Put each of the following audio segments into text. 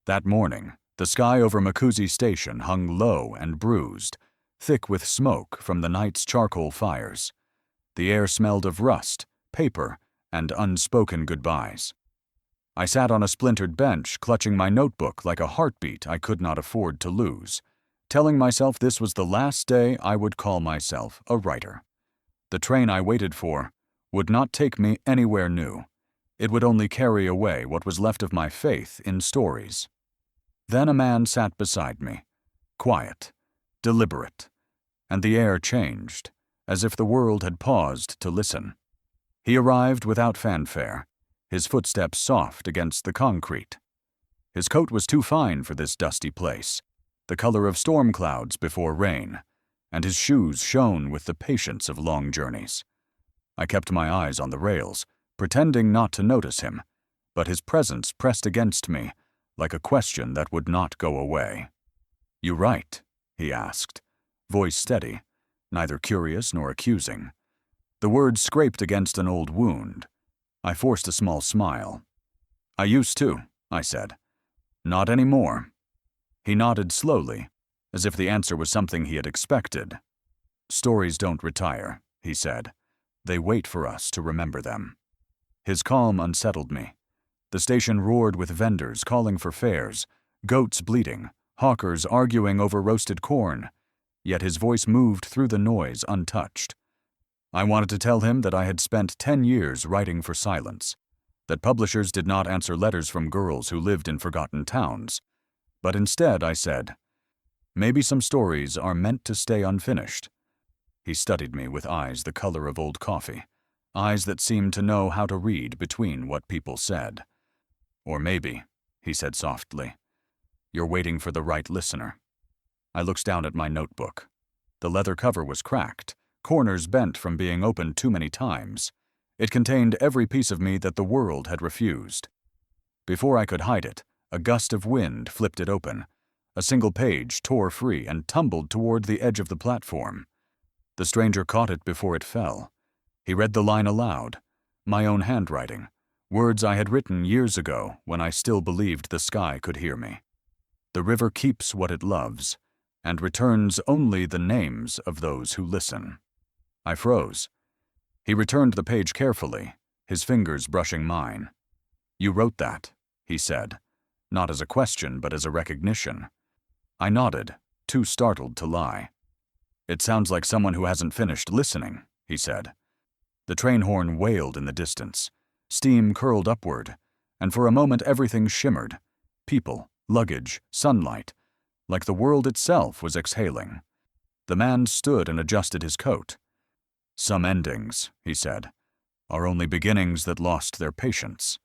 That morning, the sky over Makuzi Station hung low and bruised, thick with smoke from the night's charcoal fires. The air smelled of rust, paper, and unspoken goodbyes. I sat on a splintered bench, clutching my notebook like a heartbeat I could not afford to lose, telling myself this was the last day I would call myself a writer. The train I waited for would not take me anywhere new. It would only carry away what was left of my faith in stories. Then a man sat beside me, quiet, deliberate, and the air changed, as if the world had paused to listen. He arrived without fanfare, his footsteps soft against the concrete. His coat was too fine for this dusty place, the color of storm clouds before rain, and his shoes shone with the patience of long journeys. I kept my eyes on the rails, pretending not to notice him, but his presence pressed against me like a question that would not go away. "You write?" he asked, voice steady, neither curious nor accusing. The words scraped against an old wound. I forced a small smile. "I used to," I said. "Not anymore." He nodded slowly, as if the answer was something he had expected. "Stories don't retire," he said. "They wait for us to remember them." His calm unsettled me. The station roared with vendors calling for fares, goats bleating, hawkers arguing over roasted corn, yet his voice moved through the noise untouched. I wanted to tell him that I had spent 10 years writing for silence, that publishers did not answer letters from girls who lived in forgotten towns. But instead I said, "Maybe some stories are meant to stay unfinished." He studied me with eyes the color of old coffee, eyes that seemed to know how to read between what people said. "Or maybe," he said softly, "you're waiting for the right listener." I looked down at my notebook. The leather cover was cracked, corners bent from being opened too many times. It contained every piece of me that the world had refused. Before I could hide it, a gust of wind flipped it open. A single page tore free and tumbled toward the edge of the platform. The stranger caught it before it fell. He read the line aloud, my own handwriting, words I had written years ago when I still believed the sky could hear me. "The river keeps what it loves, and returns only the names of those who listen." I froze. He returned the page carefully, his fingers brushing mine. "You wrote that," he said, not as a question but as a recognition. I nodded, too startled to lie. "It sounds like someone who hasn't finished listening," he said. The train horn wailed in the distance. Steam curled upward, and for a moment everything shimmered. People, luggage, sunlight, like the world itself was exhaling. The man stood and adjusted his coat. "Some endings," he said, "are only beginnings that lost their patience."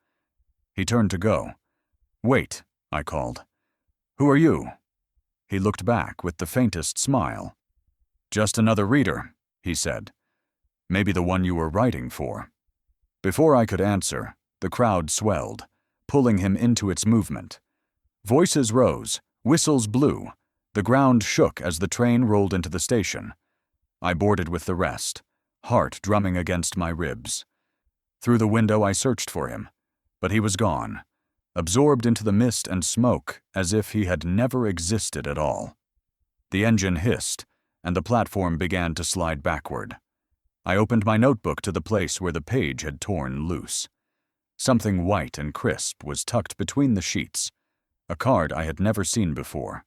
He turned to go. "Wait," I called. "Who are you?" He looked back with the faintest smile. "Just another reader," he said. "Maybe the one you were writing for." Before I could answer, the crowd swelled, pulling him into its movement. Voices rose, whistles blew, the ground shook as the train rolled into the station. I boarded with the rest, heart drumming against my ribs. Through the window I searched for him, but he was gone, absorbed into the mist and smoke as if he had never existed at all. The engine hissed, and the platform began to slide backward. I opened my notebook to the place where the page had torn loose. Something white and crisp was tucked between the sheets, a card I had never seen before.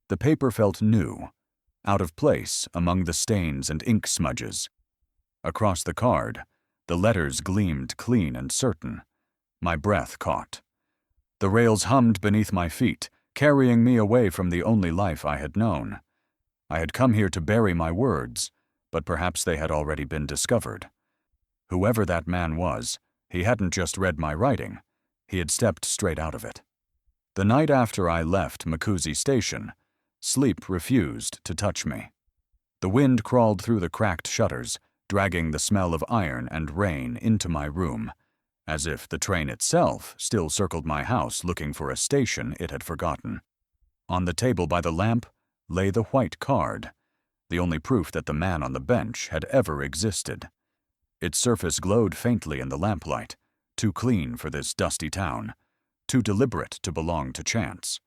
The paper felt new, out of place among the stains and ink smudges. Across the card, the letters gleamed clean and certain. My breath caught. The rails hummed beneath my feet, carrying me away from the only life I had known. I had come here to bury my words, but perhaps they had already been discovered. Whoever that man was, he hadn't just read my writing, he had stepped straight out of it. The night after I left Makuzi Station, sleep refused to touch me. The wind crawled through the cracked shutters, dragging the smell of iron and rain into my room, as if the train itself still circled my house looking for a station it had forgotten. On the table by the lamp lay the white card, the only proof that the man on the bench had ever existed. Its surface glowed faintly in the lamplight, too clean for this dusty town, too deliberate to belong to chance.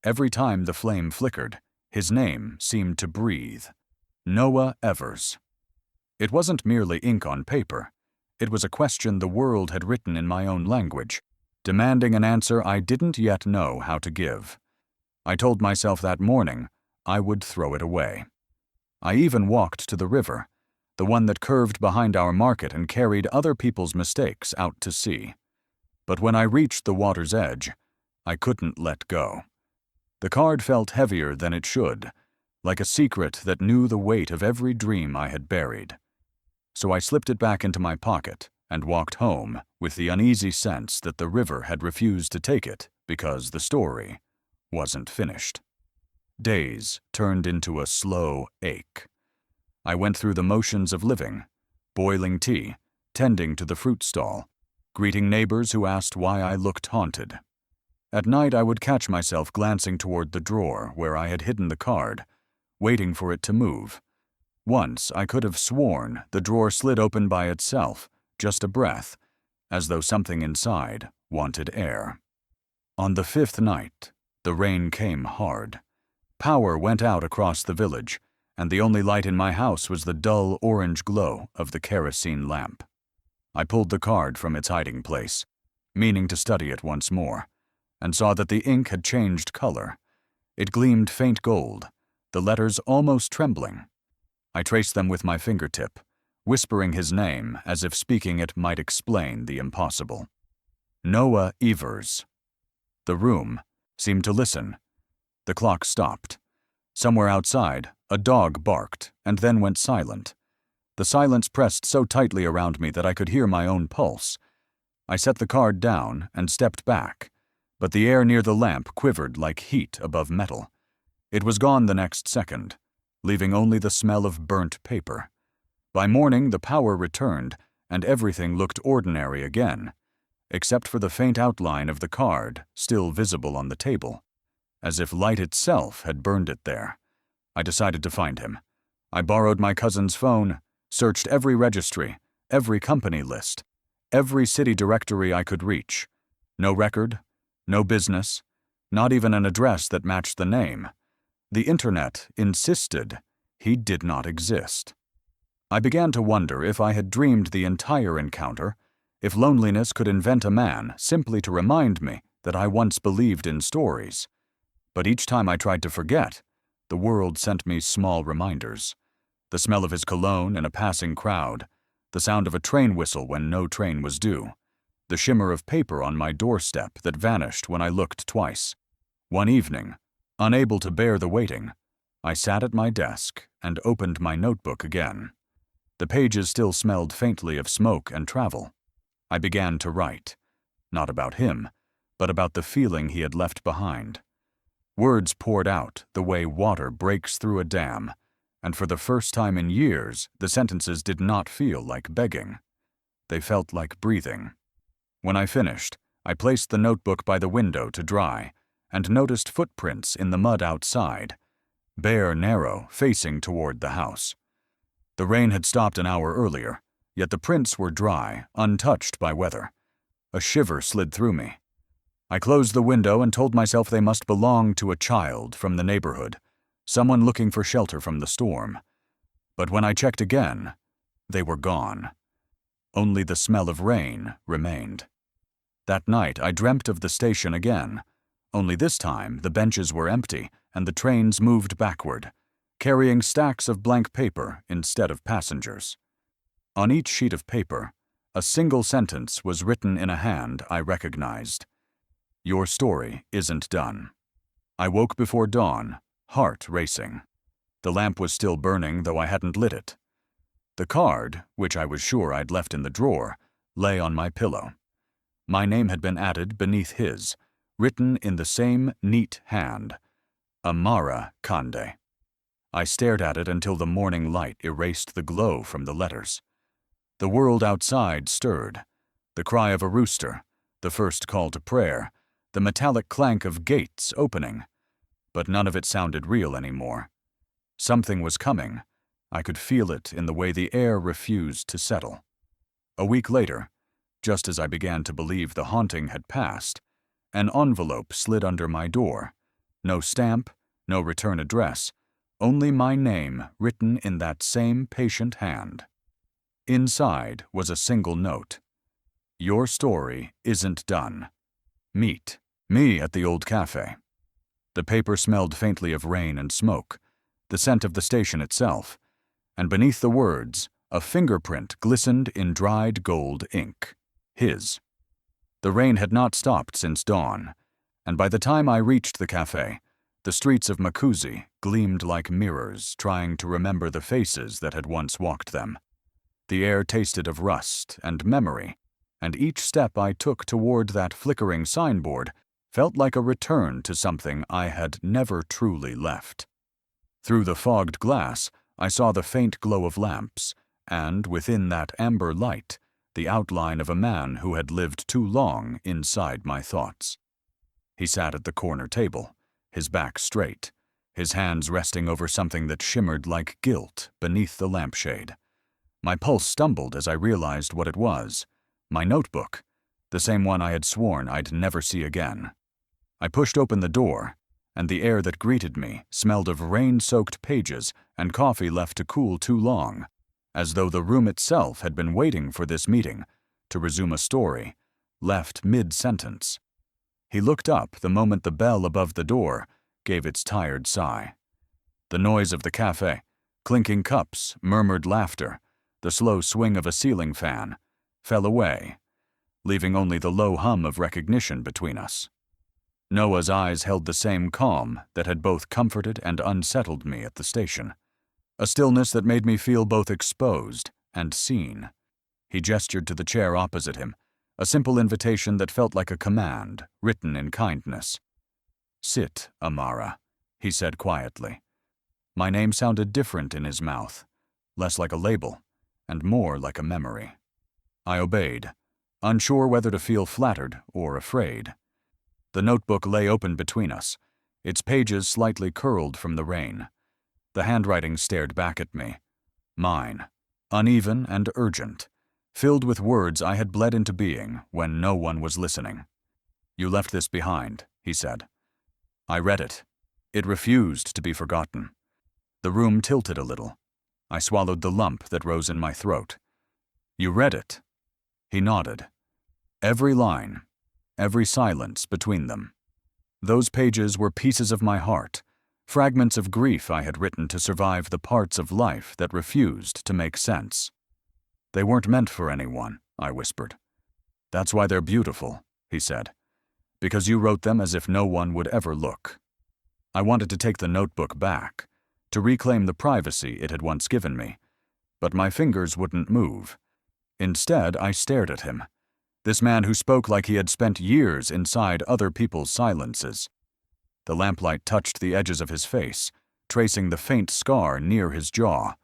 Every time the flame flickered, his name seemed to breathe. Noah Evers. It wasn't merely ink on paper. It was a question the world had written in my own language, demanding an answer I didn't yet know how to give. I told myself that morning I would throw it away. I even walked to the river, the one that curved behind our market and carried other people's mistakes out to sea. But when I reached the water's edge, I couldn't let go. The card felt heavier than it should, like a secret that knew the weight of every dream I had buried. So I slipped it back into my pocket and walked home with the uneasy sense that the river had refused to take it because the story wasn't finished. Days turned into a slow ache. I went through the motions of living, boiling tea, tending to the fruit stall, greeting neighbors who asked why I looked haunted. At night I would catch myself glancing toward the drawer where I had hidden the card, waiting for it to move. Once I could have sworn the drawer slid open by itself, just a breath, as though something inside wanted air. On the 5th night, the rain came hard. Power went out across the village, and the only light in my house was the dull orange glow of the kerosene lamp. I pulled the card from its hiding place, meaning to study it once more, and saw that the ink had changed color. It gleamed faint gold, the letters almost trembling. I traced them with my fingertip, whispering his name as if speaking it might explain the impossible. Noah Evers. The room seemed to listen. The clock stopped. Somewhere outside, a dog barked and then went silent. The silence pressed so tightly around me that I could hear my own pulse. I set the card down and stepped back, but the air near the lamp quivered like heat above metal. It was gone the next second, leaving only the smell of burnt paper. By morning, the power returned, and everything looked ordinary again, except for the faint outline of the card still visible on the table, as if light itself had burned it there. I decided to find him. I borrowed my cousin's phone, searched every registry, every company list, every city directory I could reach. No record, no business, not even an address that matched the name. The internet insisted he did not exist. I began to wonder if I had dreamed the entire encounter, if loneliness could invent a man simply to remind me that I once believed in stories. But each time I tried to forget, the world sent me small reminders. The smell of his cologne in a passing crowd, the sound of a train whistle when no train was due, the shimmer of paper on my doorstep that vanished when I looked twice. One evening, unable to bear the waiting, I sat at my desk and opened my notebook again. The pages still smelled faintly of smoke and travel. I began to write, not about him, but about the feeling he had left behind. Words poured out the way water breaks through a dam, and for the first time in years, the sentences did not feel like begging. They felt like breathing. When I finished, I placed the notebook by the window to dry and noticed footprints in the mud outside, bare, narrow, facing toward the house. The rain had stopped an hour earlier, yet the prints were dry, untouched by weather. A shiver slid through me. I closed the window and told myself they must belong to a child from the neighborhood, someone looking for shelter from the storm. But when I checked again, they were gone. Only the smell of rain remained. That night I dreamt of the station again, only this time the benches were empty and the trains moved backward, carrying stacks of blank paper instead of passengers. On each sheet of paper, a single sentence was written in a hand I recognized. Your story isn't done. I woke before dawn, heart racing. The lamp was still burning, though I hadn't lit it. The card, which I was sure I'd left in the drawer, lay on my pillow. My name had been added beneath his, written in the same neat hand, Amara Kande. I stared at it until the morning light erased the glow from the letters. The world outside stirred, the cry of a rooster, the first call to prayer, the metallic clank of gates opening, but none of it sounded real anymore. Something was coming. I could feel it in the way the air refused to settle. A week later, just as I began to believe the haunting had passed, An envelope slid under my door. No stamp, no return address, only my name written in that same patient hand. Inside was a single note. Your story isn't done. Meet me at the old cafe. The paper smelled faintly of rain and smoke, the scent of the station itself, and beneath the words, a fingerprint glistened in dried gold ink. His. The rain had not stopped since dawn, and by the time I reached the cafe, the streets of Makuzi gleamed like mirrors, trying to remember the faces that had once walked them. The air tasted of rust and memory, and each step I took toward that flickering signboard felt like a return to something I had never truly left. Through the fogged glass, I saw the faint glow of lamps, and within that amber light, the outline of a man who had lived too long inside my thoughts. He sat at the corner table, his back straight, his hands resting over something that shimmered like gilt beneath the lampshade. My pulse stumbled as I realized what it was. My notebook, the same one I had sworn I'd never see again. I pushed open the door, and the air that greeted me smelled of rain-soaked pages and coffee left to cool too long, as though the room itself had been waiting for this meeting to resume a story, left mid-sentence. He looked up the moment the bell above the door gave its tired sigh. The noise of the cafe, clinking cups, murmured laughter, the slow swing of a ceiling fan, fell away, leaving only the low hum of recognition between us. Noah's eyes held the same calm that had both comforted and unsettled me at the station, a stillness that made me feel both exposed and seen. He gestured to the chair opposite him, a simple invitation that felt like a command, written in kindness. "Sit, Amara," he said quietly. My name sounded different in his mouth, less like a label, and more like a memory. I obeyed, unsure whether to feel flattered or afraid. The notebook lay open between us, its pages slightly curled from the rain. The handwriting stared back at me. Mine, uneven and urgent, filled with words I had bled into being when no one was listening. "You left this behind," he said. I read it. It refused to be forgotten. The room tilted a little. I swallowed the lump that rose in my throat. "You read it?" He nodded. Every line, every silence between them. Those pages were pieces of my heart, fragments of grief I had written to survive the parts of life that refused to make sense. "They weren't meant for anyone," I whispered. "That's why they're beautiful," he said. "Because you wrote them as if no one would ever look." I wanted to take the notebook back, to reclaim the privacy it had once given me, but my fingers wouldn't move. Instead, I stared at him, this man who spoke like he had spent years inside other people's silences. The lamplight touched the edges of his face, tracing the faint scar near his jaw,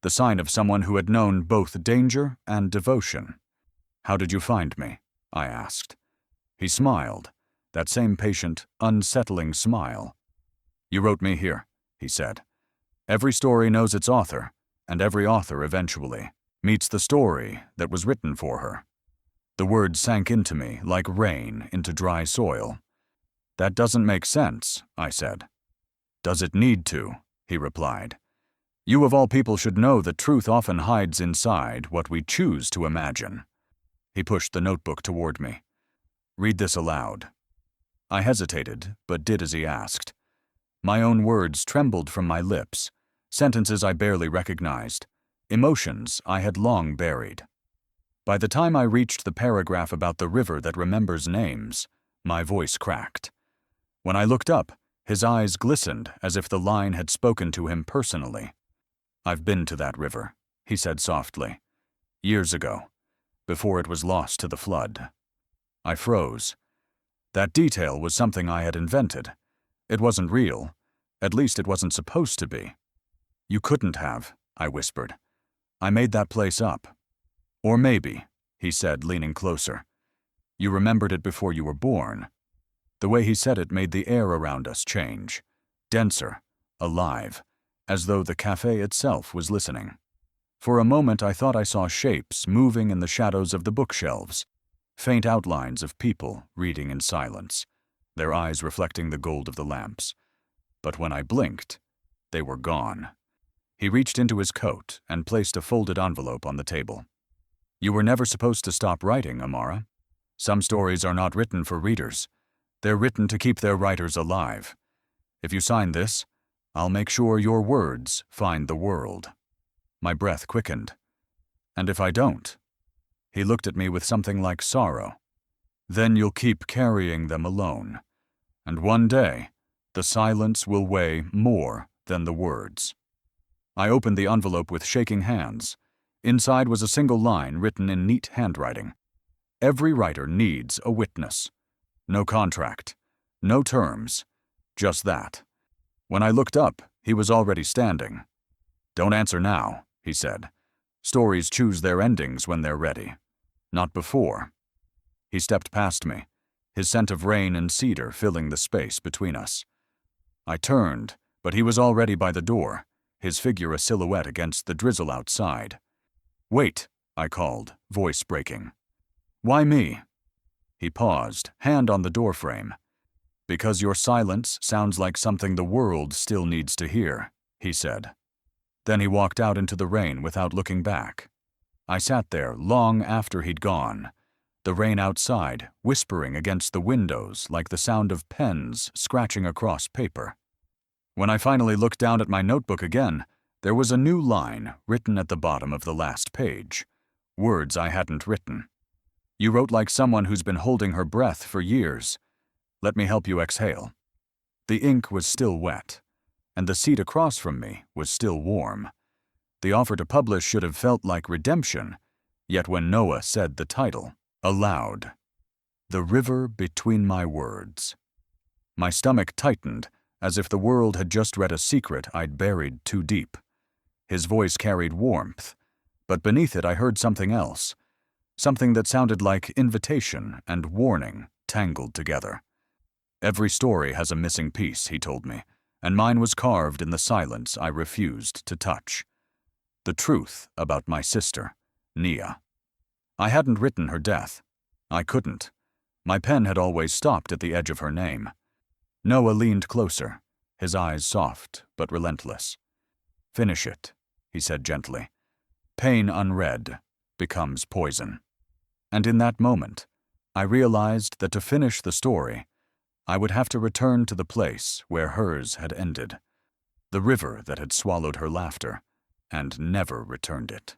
the sign of someone who had known both danger and devotion. "How did you find me?" I asked. He smiled, that same patient, unsettling smile. "You wrote me here," he said. "Every story knows its author, and every author eventually meets the story that was written for her." The words sank into me like rain into dry soil. "That doesn't make sense," I said. "Does it need to?" he replied. "You of all people should know that truth often hides inside what we choose to imagine." He pushed the notebook toward me. "Read this aloud." I hesitated, but did as he asked. My own words trembled from my lips, sentences I barely recognized, emotions I had long buried. By the time I reached the paragraph about the river that remembers names, my voice cracked. When I looked up, his eyes glistened as if the line had spoken to him personally. "I've been to that river," he said softly. "Years ago, before it was lost to the flood." I froze. That detail was something I had invented. It wasn't real. At least it wasn't supposed to be. "You couldn't have," I whispered. "I made that place up." "Or maybe," he said, leaning closer. "You remembered it before you were born." The way he said it made the air around us change, denser, alive, as though the cafe itself was listening. For a moment I thought I saw shapes moving in the shadows of the bookshelves, faint outlines of people reading in silence. their eyes reflecting the gold of the lamps. But when I blinked, they were gone. He reached into his coat and placed a folded envelope on the table. "You were never supposed to stop writing, Amara. Some stories are not written for readers. They're written to keep their writers alive. If you sign this, I'll make sure your words find the world." My breath quickened. "And if I don't?" He looked at me with something like sorrow. "Then you'll keep carrying them alone. And one day, the silence will weigh more than the words." I opened the envelope with shaking hands. Inside was a single line written in neat handwriting. "Every writer needs a witness. No contract, no terms, just that." When I looked up, he was already standing. "Don't answer now," he said. "Stories choose their endings when they're ready, not before." He stepped past me, his scent of rain and cedar filling the space between us. I turned, but he was already by the door, his figure a silhouette against the drizzle outside. "Wait," I called, voice breaking. "Why me?" He paused, hand on the doorframe. "Because your silence sounds like something the world still needs to hear," he said. Then he walked out into the rain without looking back. I sat there long after he'd gone, the rain outside whispering against the windows like the sound of pens scratching across paper. When I finally looked down at my notebook again, there was a new line written at the bottom of the last page, words I hadn't written. "You wrote like someone who's been holding her breath for years. Let me help you exhale." The ink was still wet, and the seat across from me was still warm. The offer to publish should have felt like redemption, yet when Noah said the title, aloud, "The River Between My Words," my stomach tightened as if the world had just read a secret I'd buried too deep. His voice carried warmth, but beneath it I heard something else, something that sounded like invitation and warning tangled together. "Every story has a missing piece," he told me, and mine was carved in the silence I refused to touch. The truth about my sister, Nia. I hadn't written her death. I couldn't. My pen had always stopped at the edge of her name. Noah leaned closer, his eyes soft but relentless. "Finish it," he said gently. "Pain unread becomes poison." And in that moment, I realized that to finish the story, I would have to return to the place where hers had ended, the river that had swallowed her laughter and never returned it.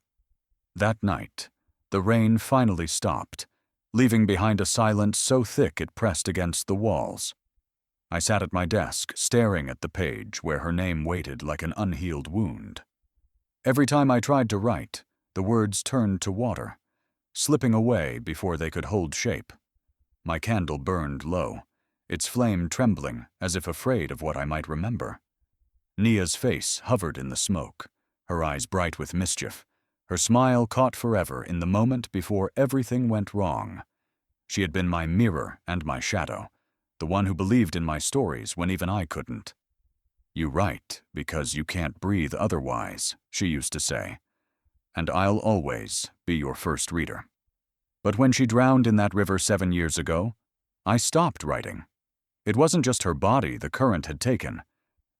That night, the rain finally stopped, leaving behind a silence so thick it pressed against the walls. I sat at my desk, staring at the page where her name waited like an unhealed wound. Every time I tried to write, the words turned to water, slipping away before they could hold shape. My candle burned low, its flame trembling as if afraid of what I might remember. Nia's face hovered in the smoke, her eyes bright with mischief, her smile caught forever in the moment before everything went wrong. She had been my mirror and my shadow, the one who believed in my stories when even I couldn't. "You write because you can't breathe otherwise," she used to say, "and I'll always be your first reader." But when she drowned in that river 7 years ago, I stopped writing. It wasn't just her body the current had taken.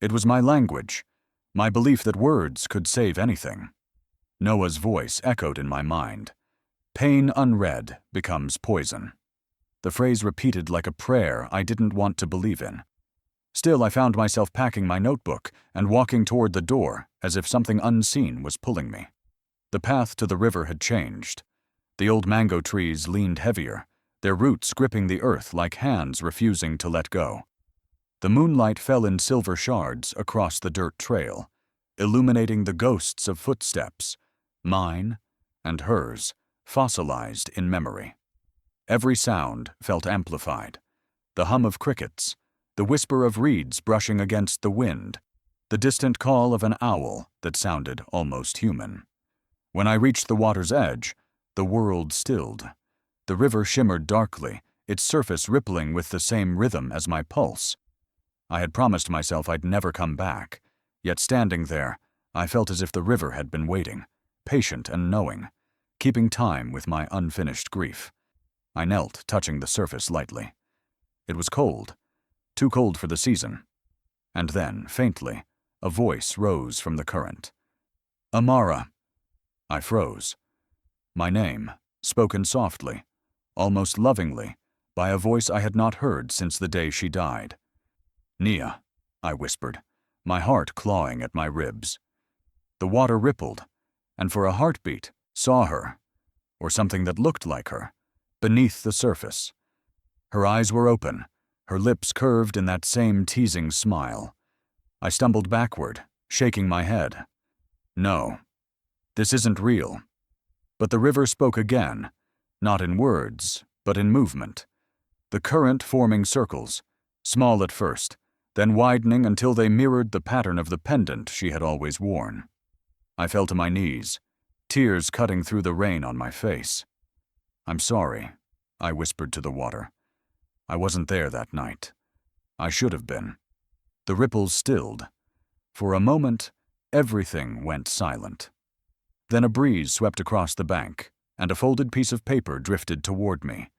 It was my language, my belief that words could save anything. Noah's voice echoed in my mind. "Pain unread becomes poison." The phrase repeated like a prayer I didn't want to believe in. Still, I found myself packing my notebook and walking toward the door as if something unseen was pulling me. The path to the river had changed. The old mango trees leaned heavier, their roots gripping the earth like hands refusing to let go. The moonlight fell in silver shards across the dirt trail, illuminating the ghosts of footsteps, mine and hers, fossilized in memory. Every sound felt amplified. The hum of crickets, the whisper of reeds brushing against the wind, the distant call of an owl that sounded almost human. When I reached the water's edge, the world stilled. The river shimmered darkly, its surface rippling with the same rhythm as my pulse. I had promised myself I'd never come back, yet standing there, I felt as if the river had been waiting, patient and knowing, keeping time with my unfinished grief. I knelt, touching the surface lightly. It was cold, too cold for the season. And then, faintly, a voice rose from the current. Amara. I froze. My name, spoken softly, almost lovingly, by a voice I had not heard since the day she died. Nia, I whispered, my heart clawing at my ribs. The water rippled, and for a heartbeat, saw her, or something that looked like her, beneath the surface. Her eyes were open, her lips curved in that same teasing smile. I stumbled backward, shaking my head. No, this isn't real. But the river spoke again, not in words, but in movement. The current forming circles, small at first, then widening until they mirrored the pattern of the pendant she had always worn. I fell to my knees, tears cutting through the rain on my face. I'm sorry, I whispered to the water. I wasn't there that night. I should have been. The ripples stilled. For a moment, everything went silent. Then a breeze swept across the bank, and a folded piece of paper drifted toward me.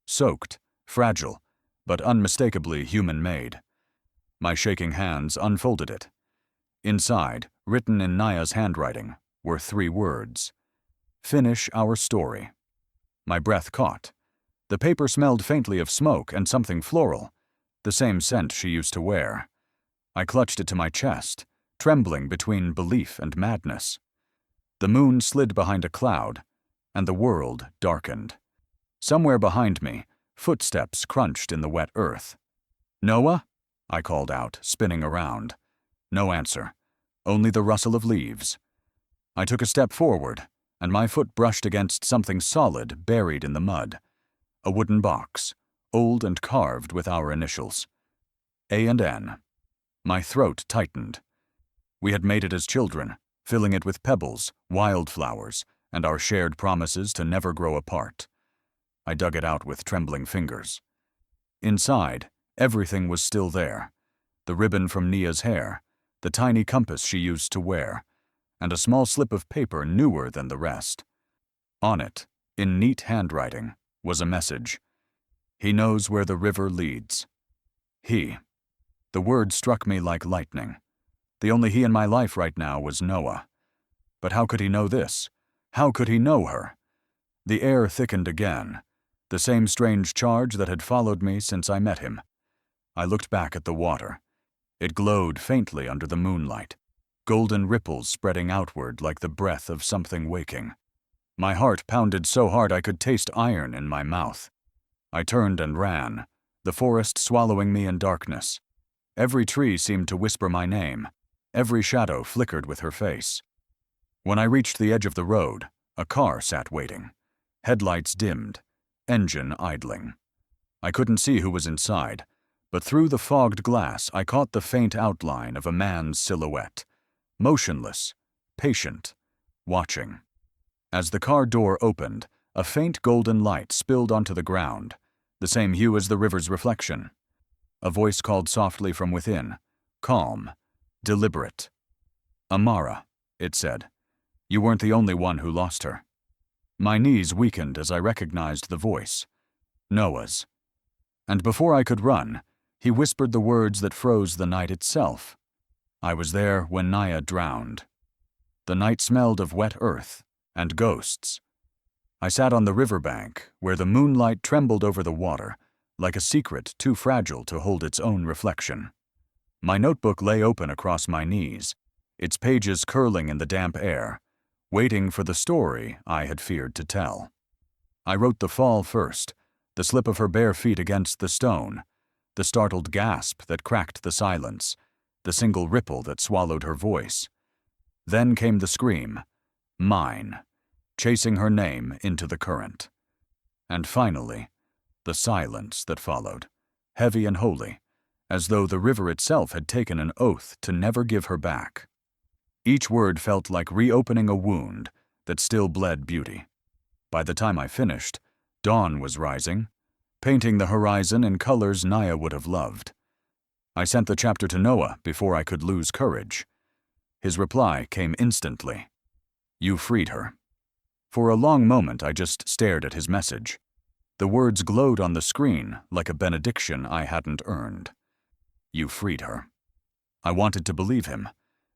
Soaked, fragile, but unmistakably human-made. My shaking hands unfolded it. Inside, written in Naya's handwriting, were 3 words. Finish our story. My breath caught. The paper smelled faintly of smoke and something floral, the same scent she used to wear. I clutched it to my chest, trembling between belief and madness. The moon slid behind a cloud, and the world darkened. Somewhere behind me, footsteps crunched in the wet earth. Noah? I called out, spinning around. No answer, only the rustle of leaves. I took a step forward, and my foot brushed against something solid buried in the mud. A wooden box, old and carved with our initials. A and N. My throat tightened. We had made it as children, filling it with pebbles, wildflowers, and our shared promises to never grow apart. I dug it out with trembling fingers. Inside, everything was still there. The ribbon from Nia's hair, the tiny compass she used to wear, and a small slip of paper newer than the rest. On it, in neat handwriting, was a message. He knows where the river leads. He. The word struck me like lightning. The only he in my life right now was Noah. But how could he know this? How could he know her? The air thickened again, the same strange charge that had followed me since I met him. I looked back at the water. It glowed faintly under the moonlight, golden ripples spreading outward like the breath of something waking. My heart pounded so hard I could taste iron in my mouth. I turned and ran, the forest swallowing me in darkness. Every tree seemed to whisper my name. Every shadow flickered with her face. When I reached the edge of the road, a car sat waiting. Headlights dimmed, engine idling. I couldn't see who was inside, but through the fogged glass I caught the faint outline of a man's silhouette, motionless, patient, watching. As the car door opened, a faint golden light spilled onto the ground, the same hue as the river's reflection. A voice called softly from within, calm, deliberate. Amara, it said. You weren't the only one who lost her. My knees weakened as I recognized the voice. Noah's. And before I could run, he whispered the words that froze the night itself. I was there when Naya drowned. The night smelled of wet earth and ghosts. I sat on the riverbank, where the moonlight trembled over the water, like a secret too fragile to hold its own reflection. My notebook lay open across my knees, its pages curling in the damp air, waiting for the story I had feared to tell. I wrote the fall first, the slip of her bare feet against the stone, the startled gasp that cracked the silence, the single ripple that swallowed her voice. Then came the scream, mine, chasing her name into the current. And finally, the silence that followed, heavy and holy, as though the river itself had taken an oath to never give her back. Each word felt like reopening a wound that still bled beauty. By the time I finished, dawn was rising, painting the horizon in colors Naya would have loved. I sent the chapter to Noah before I could lose courage. His reply came instantly. You freed her. For a long moment I just stared at his message. The words glowed on the screen like a benediction I hadn't earned. You freed her. I wanted to believe him,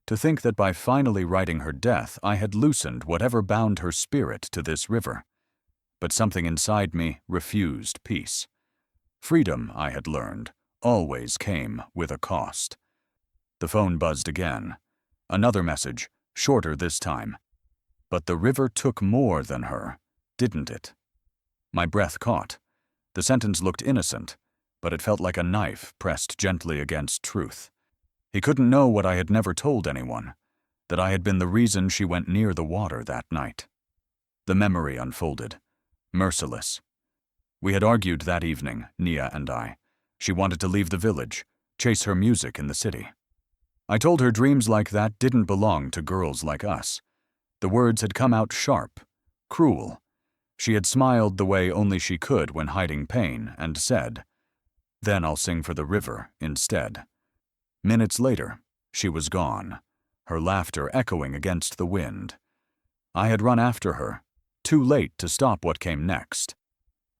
to think that by finally writing her death I had loosened whatever bound her spirit to this river. But something inside me refused peace. Freedom, I had learned, always came with a cost. The phone buzzed again. Another message, shorter this time. But the river took more than her, didn't it? My breath caught. The sentence looked innocent, but it felt like a knife pressed gently against truth. He couldn't know what I had never told anyone, that I had been the reason she went near the water that night. The memory unfolded, merciless. We had argued that evening, Nia and I. She wanted to leave the village, chase her music in the city. I told her dreams like that didn't belong to girls like us. The words had come out sharp, cruel. She had smiled the way only she could when hiding pain and said, "Then I'll sing for the river instead." Minutes later, she was gone, her laughter echoing against the wind. I had run after her, too late to stop what came next.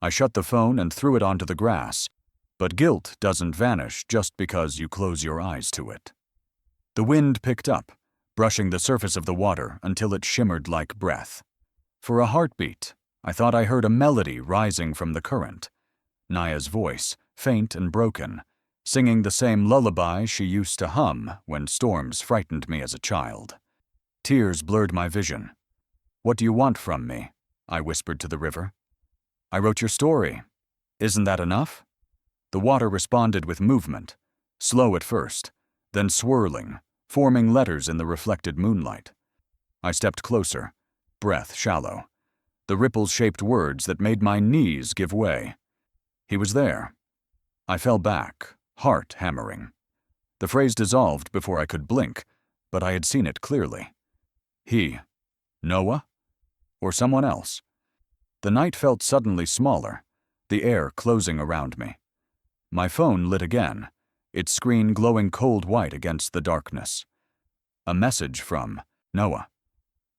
I shut the phone and threw it onto the grass, but guilt doesn't vanish just because you close your eyes to it. The wind picked up, brushing the surface of the water until it shimmered like breath. For a heartbeat, I thought I heard a melody rising from the current. Nia's voice, faint and broken, singing the same lullaby she used to hum when storms frightened me as a child. Tears blurred my vision. "What do you want from me?" I whispered to the river. "I wrote your story. Isn't that enough?" The water responded with movement, slow at first, then swirling, forming letters in the reflected moonlight. I stepped closer, breath shallow. The ripples shaped words that made my knees give way. He was there. I fell back, heart hammering. The phrase dissolved before I could blink, but I had seen it clearly. He. Noah? Or someone else? The night felt suddenly smaller, the air closing around me. My phone lit again, its screen glowing cold white against the darkness. A message from Noah.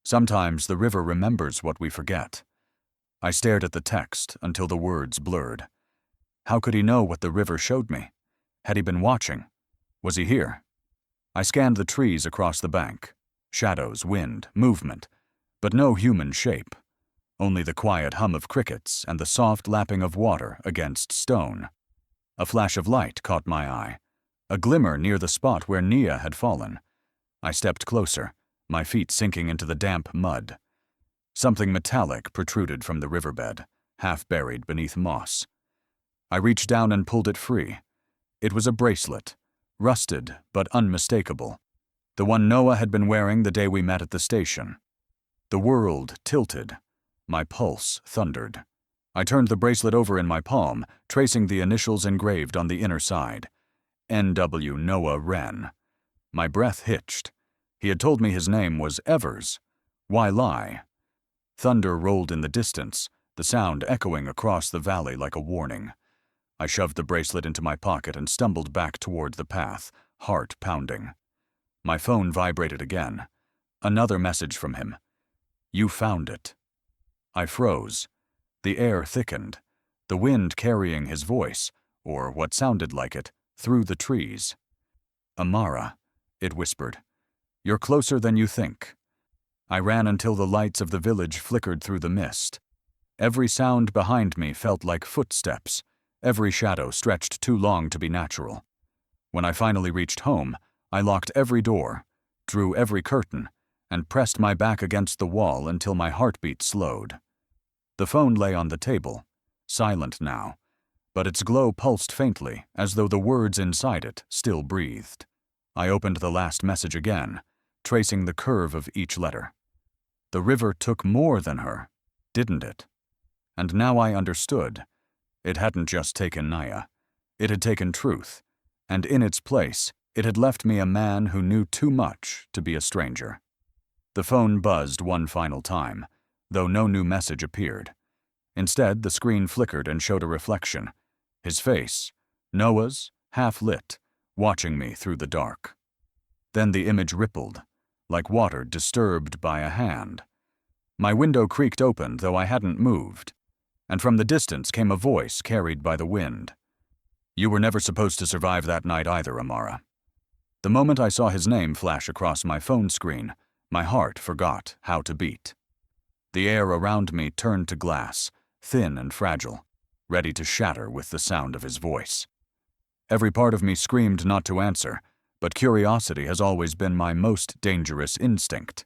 Sometimes the river remembers what we forget. I stared at the text until the words blurred. How could he know what the river showed me? Had he been watching? Was he here? I scanned the trees across the bank. Shadows, wind, movement, but no human shape. Only the quiet hum of crickets and the soft lapping of water against stone. A flash of light caught my eye, a glimmer near the spot where Nia had fallen. I stepped closer, my feet sinking into the damp mud. Something metallic protruded from the riverbed, half buried beneath moss. I reached down and pulled it free. It was a bracelet, rusted but unmistakable, the one Noah had been wearing the day we met at the station. The world tilted. My pulse thundered. I turned the bracelet over in my palm, tracing the initials engraved on the inner side. N.W. Noah Wren. My breath hitched. He had told me his name was Evers. Why lie? Thunder rolled in the distance, the sound echoing across the valley like a warning. I shoved the bracelet into my pocket and stumbled back toward the path, heart pounding. My phone vibrated again. Another message from him. You found it. I froze. The air thickened, the wind carrying his voice, or what sounded like it, through the trees. Amara, it whispered. You're closer than you think. I ran until the lights of the village flickered through the mist. Every sound behind me felt like footsteps. Every shadow stretched too long to be natural. When I finally reached home, I locked every door, drew every curtain, and pressed my back against the wall until my heartbeat slowed. The phone lay on the table, silent now, but its glow pulsed faintly as though the words inside it still breathed. I opened the last message again, tracing the curve of each letter. The river took more than her, didn't it? And now I understood. It hadn't just taken Nia. It had taken truth, and in its place, it had left me a man who knew too much to be a stranger. The phone buzzed one final time, though no new message appeared. Instead, the screen flickered and showed a reflection. His face, Noah's, half-lit, watching me through the dark. Then the image rippled, like water disturbed by a hand. My window creaked open, though I hadn't moved, and from the distance came a voice carried by the wind. You were never supposed to survive that night either, Amara. The moment I saw his name flash across my phone screen, my heart forgot how to beat. The air around me turned to glass, thin and fragile, ready to shatter with the sound of his voice. Every part of me screamed not to answer, but curiosity has always been my most dangerous instinct.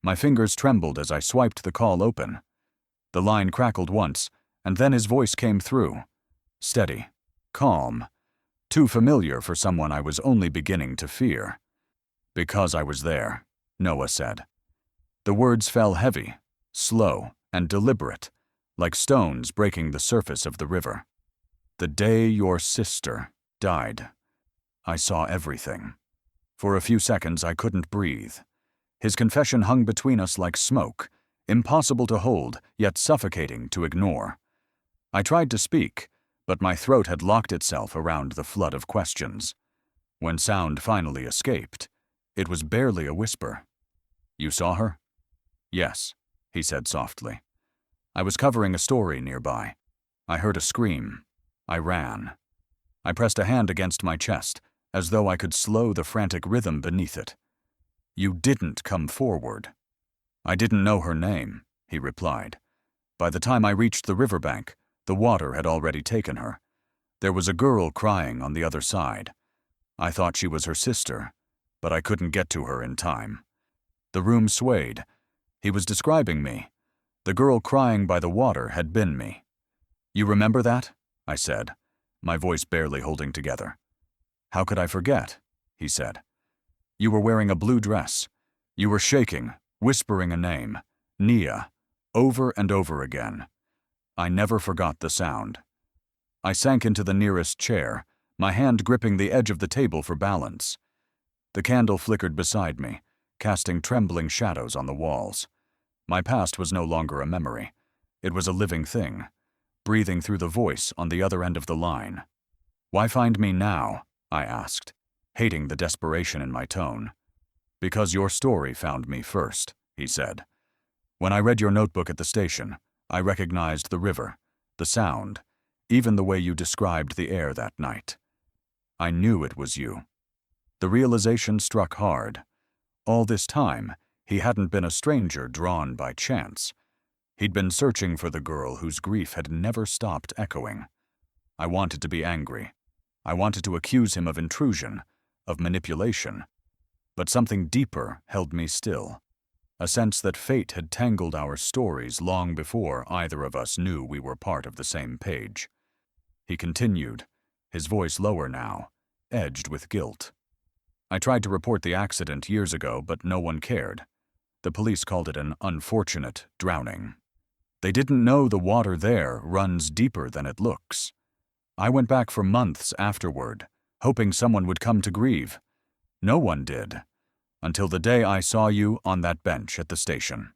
My fingers trembled as I swiped the call open. The line crackled once, and then his voice came through. Steady, calm, too familiar for someone I was only beginning to fear. Because I was there, Noah said. The words fell heavy, slow, and deliberate, like stones breaking the surface of the river. The day your sister died. I saw everything. For a few seconds I couldn't breathe. His confession hung between us like smoke, impossible to hold, yet suffocating to ignore. I tried to speak, but my throat had locked itself around the flood of questions. When sound finally escaped, it was barely a whisper. You saw her? Yes, he said softly. I was covering a story nearby. I heard a scream. I ran. I pressed a hand against my chest, as though I could slow the frantic rhythm beneath it. You didn't come forward. I didn't know her name, he replied. By the time I reached the riverbank, the water had already taken her. There was a girl crying on the other side. I thought she was her sister, but I couldn't get to her in time. The room swayed. He was describing me. The girl crying by the water had been me. You remember that? I said, my voice barely holding together. How could I forget? He said. You were wearing a blue dress. You were shaking, whispering a name, Nia, over and over again. I never forgot the sound. I sank into the nearest chair, my hand gripping the edge of the table for balance. The candle flickered beside me, casting trembling shadows on the walls. My past was no longer a memory. It was a living thing, breathing through the voice on the other end of the line. Why find me now? I asked, hating the desperation in my tone. Because your story found me first, he said. When I read your notebook at the station, I recognized the river, the sound, even the way you described the air that night. I knew it was you. The realization struck hard. All this time, he hadn't been a stranger drawn by chance. He'd been searching for the girl whose grief had never stopped echoing. I wanted to be angry. I wanted to accuse him of intrusion, of manipulation. But something deeper held me still. A sense that fate had tangled our stories long before either of us knew we were part of the same page. He continued, his voice lower now, edged with guilt. I tried to report the accident years ago, but no one cared. The police called it an unfortunate drowning. They didn't know the water there runs deeper than it looks. I went back for months afterward, hoping someone would come to grieve. No one did, until the day I saw you on that bench at the station.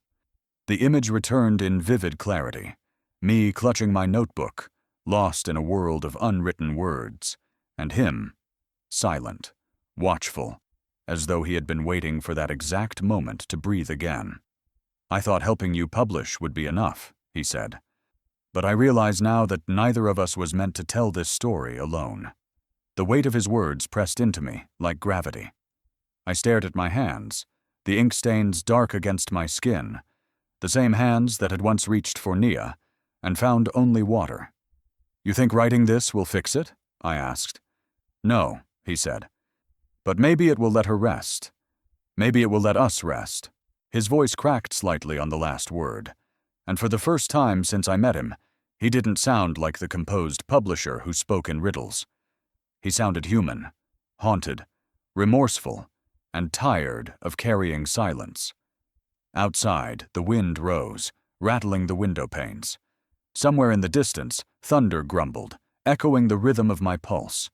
The image returned in vivid clarity, me clutching my notebook, lost in a world of unwritten words, and him, silent, watchful, as though he had been waiting for that exact moment to breathe again. I thought helping you publish would be enough, he said. But I realize now that neither of us was meant to tell this story alone. The weight of his words pressed into me like gravity. I stared at my hands, the ink stains dark against my skin, the same hands that had once reached for Nia, and found only water. You think writing this will fix it? I asked. No, he said. But maybe it will let her rest. Maybe it will let us rest. His voice cracked slightly on the last word, and for the first time since I met him, he didn't sound like the composed publisher who spoke in riddles. He sounded human, haunted, remorseful, and tired of carrying silence. Outside, the wind rose, rattling the window panes. Somewhere in the distance, thunder grumbled, echoing the rhythm of my pulse.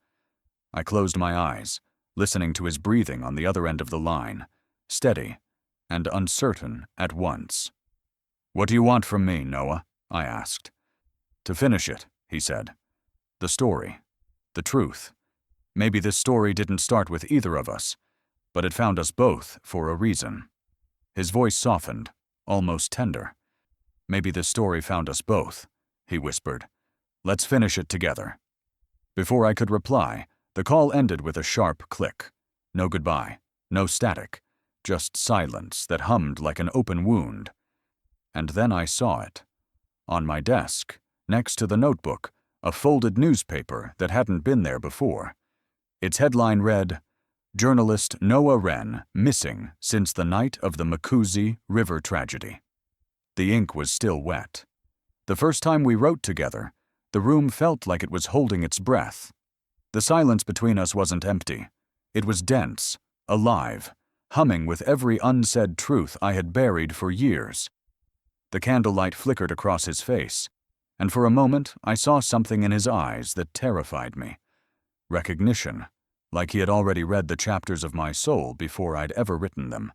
I closed my eyes, listening to his breathing on the other end of the line, steady and uncertain at once. What do you want from me, Noah? I asked. To finish it, he said. The story. The truth. Maybe this story didn't start with either of us, but it found us both for a reason. His voice softened, almost tender. Maybe this story found us both, he whispered. Let's finish it together. Before I could reply, the call ended with a sharp click. No goodbye, no static, just silence that hummed like an open wound. And then I saw it. On my desk, next to the notebook, a folded newspaper that hadn't been there before. Its headline read, "Journalist Noah Wren missing since the night of the Makuzi River tragedy." The ink was still wet. The first time we wrote together, the room felt like it was holding its breath. The silence between us wasn't empty. It was dense, alive, humming with every unsaid truth I had buried for years. The candlelight flickered across his face, and for a moment I saw something in his eyes that terrified me. Recognition, like he had already read the chapters of my soul before I'd ever written them.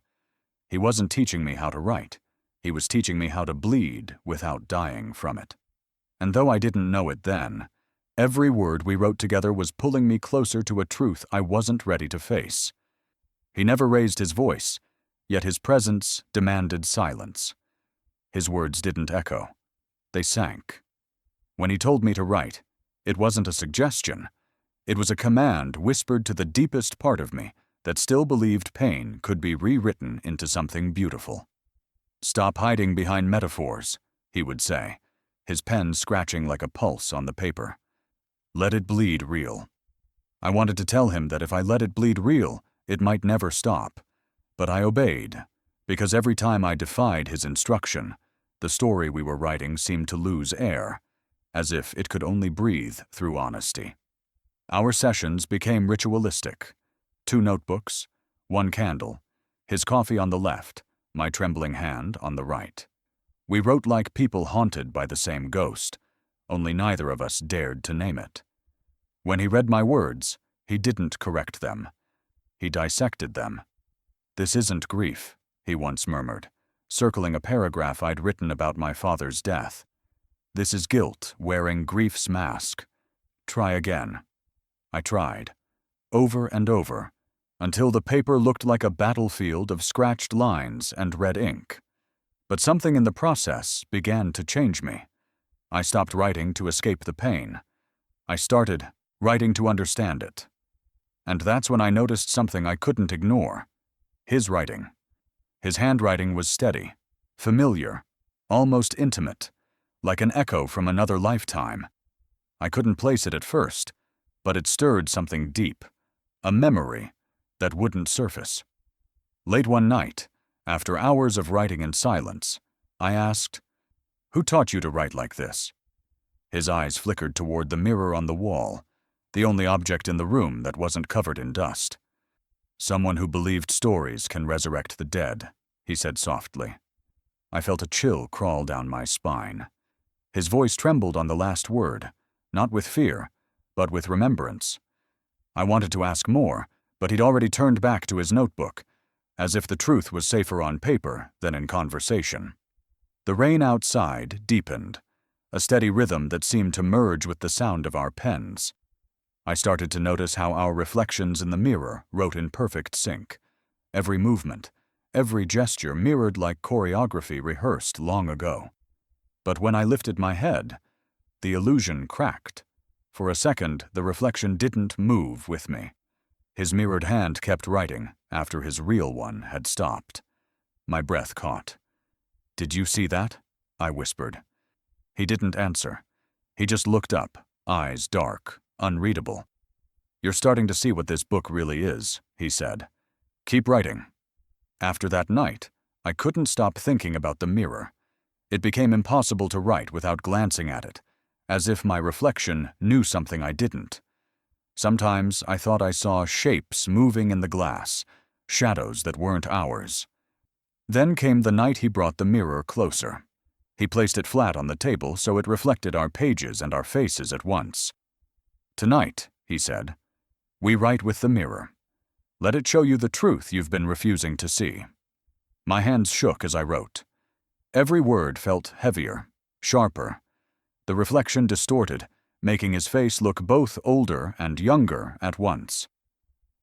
He wasn't teaching me how to write. He was teaching me how to bleed without dying from it. And though I didn't know it then, every word we wrote together was pulling me closer to a truth I wasn't ready to face. He never raised his voice, yet his presence demanded silence. His words didn't echo. They sank. When he told me to write, it wasn't a suggestion. It was a command whispered to the deepest part of me that still believed pain could be rewritten into something beautiful. "Stop hiding behind metaphors," he would say, his pen scratching like a pulse on the paper. "Let it bleed real." I wanted to tell him that if I let it bleed real, it might never stop. But I obeyed, because every time I defied his instruction, the story we were writing seemed to lose air, as if it could only breathe through honesty. Our sessions became ritualistic. 2 notebooks, 1 candle, his coffee on the left, my trembling hand on the right. We wrote like people haunted by the same ghost, only neither of us dared to name it. When he read my words, he didn't correct them. He dissected them. "This isn't grief," he once murmured, circling a paragraph I'd written about my father's death. "This is guilt wearing grief's mask. Try again." I tried, over and over, until the paper looked like a battlefield of scratched lines and red ink. But something in the process began to change me. I stopped writing to escape the pain. I started writing to understand it. And that's when I noticed something I couldn't ignore. His writing. His handwriting was steady, familiar, almost intimate, like an echo from another lifetime. I couldn't place it at first, but it stirred something deep, a memory that wouldn't surface. Late one night, after hours of writing in silence, I asked, "Who taught you to write like this?" His eyes flickered toward the mirror on the wall, the only object in the room that wasn't covered in dust. "Someone who believed stories can resurrect the dead," he said softly. I felt a chill crawl down my spine. His voice trembled on the last word, not with fear, but with remembrance. I wanted to ask more, but he'd already turned back to his notebook, as if the truth was safer on paper than in conversation. The rain outside deepened, a steady rhythm that seemed to merge with the sound of our pens. I started to notice how our reflections in the mirror wrote in perfect sync. Every movement, every gesture mirrored like choreography rehearsed long ago. But when I lifted my head, the illusion cracked. For a second, the reflection didn't move with me. His mirrored hand kept writing after his real one had stopped. My breath caught. "Did you see that?" I whispered. He didn't answer. He just looked up, eyes dark, unreadable. "You're starting to see what this book really is," he said. "Keep writing." After that night, I couldn't stop thinking about the mirror. It became impossible to write without glancing at it, as if my reflection knew something I didn't. Sometimes I thought I saw shapes moving in the glass, shadows that weren't ours. Then came the night he brought the mirror closer. He placed it flat on the table so it reflected our pages and our faces at once. "Tonight," he said, "we write with the mirror. Let it show you the truth you've been refusing to see." My hands shook as I wrote. Every word felt heavier, sharper. The reflection distorted, making his face look both older and younger at once.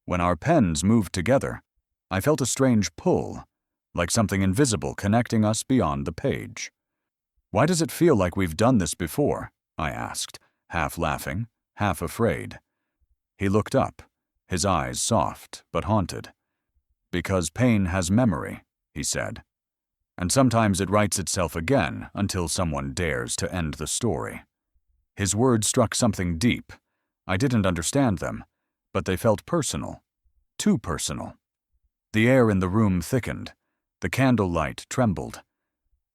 When our pens moved together, I felt a strange pull, like something invisible connecting us beyond the page. "Why does it feel like we've done this before?" I asked, half laughing, half afraid. He looked up, his eyes soft but haunted. "Because pain has memory," he said. "And sometimes it writes itself again until someone dares to end the story." His words struck something deep. I didn't understand them, but they felt personal. Too personal. The air in the room thickened. The candlelight trembled.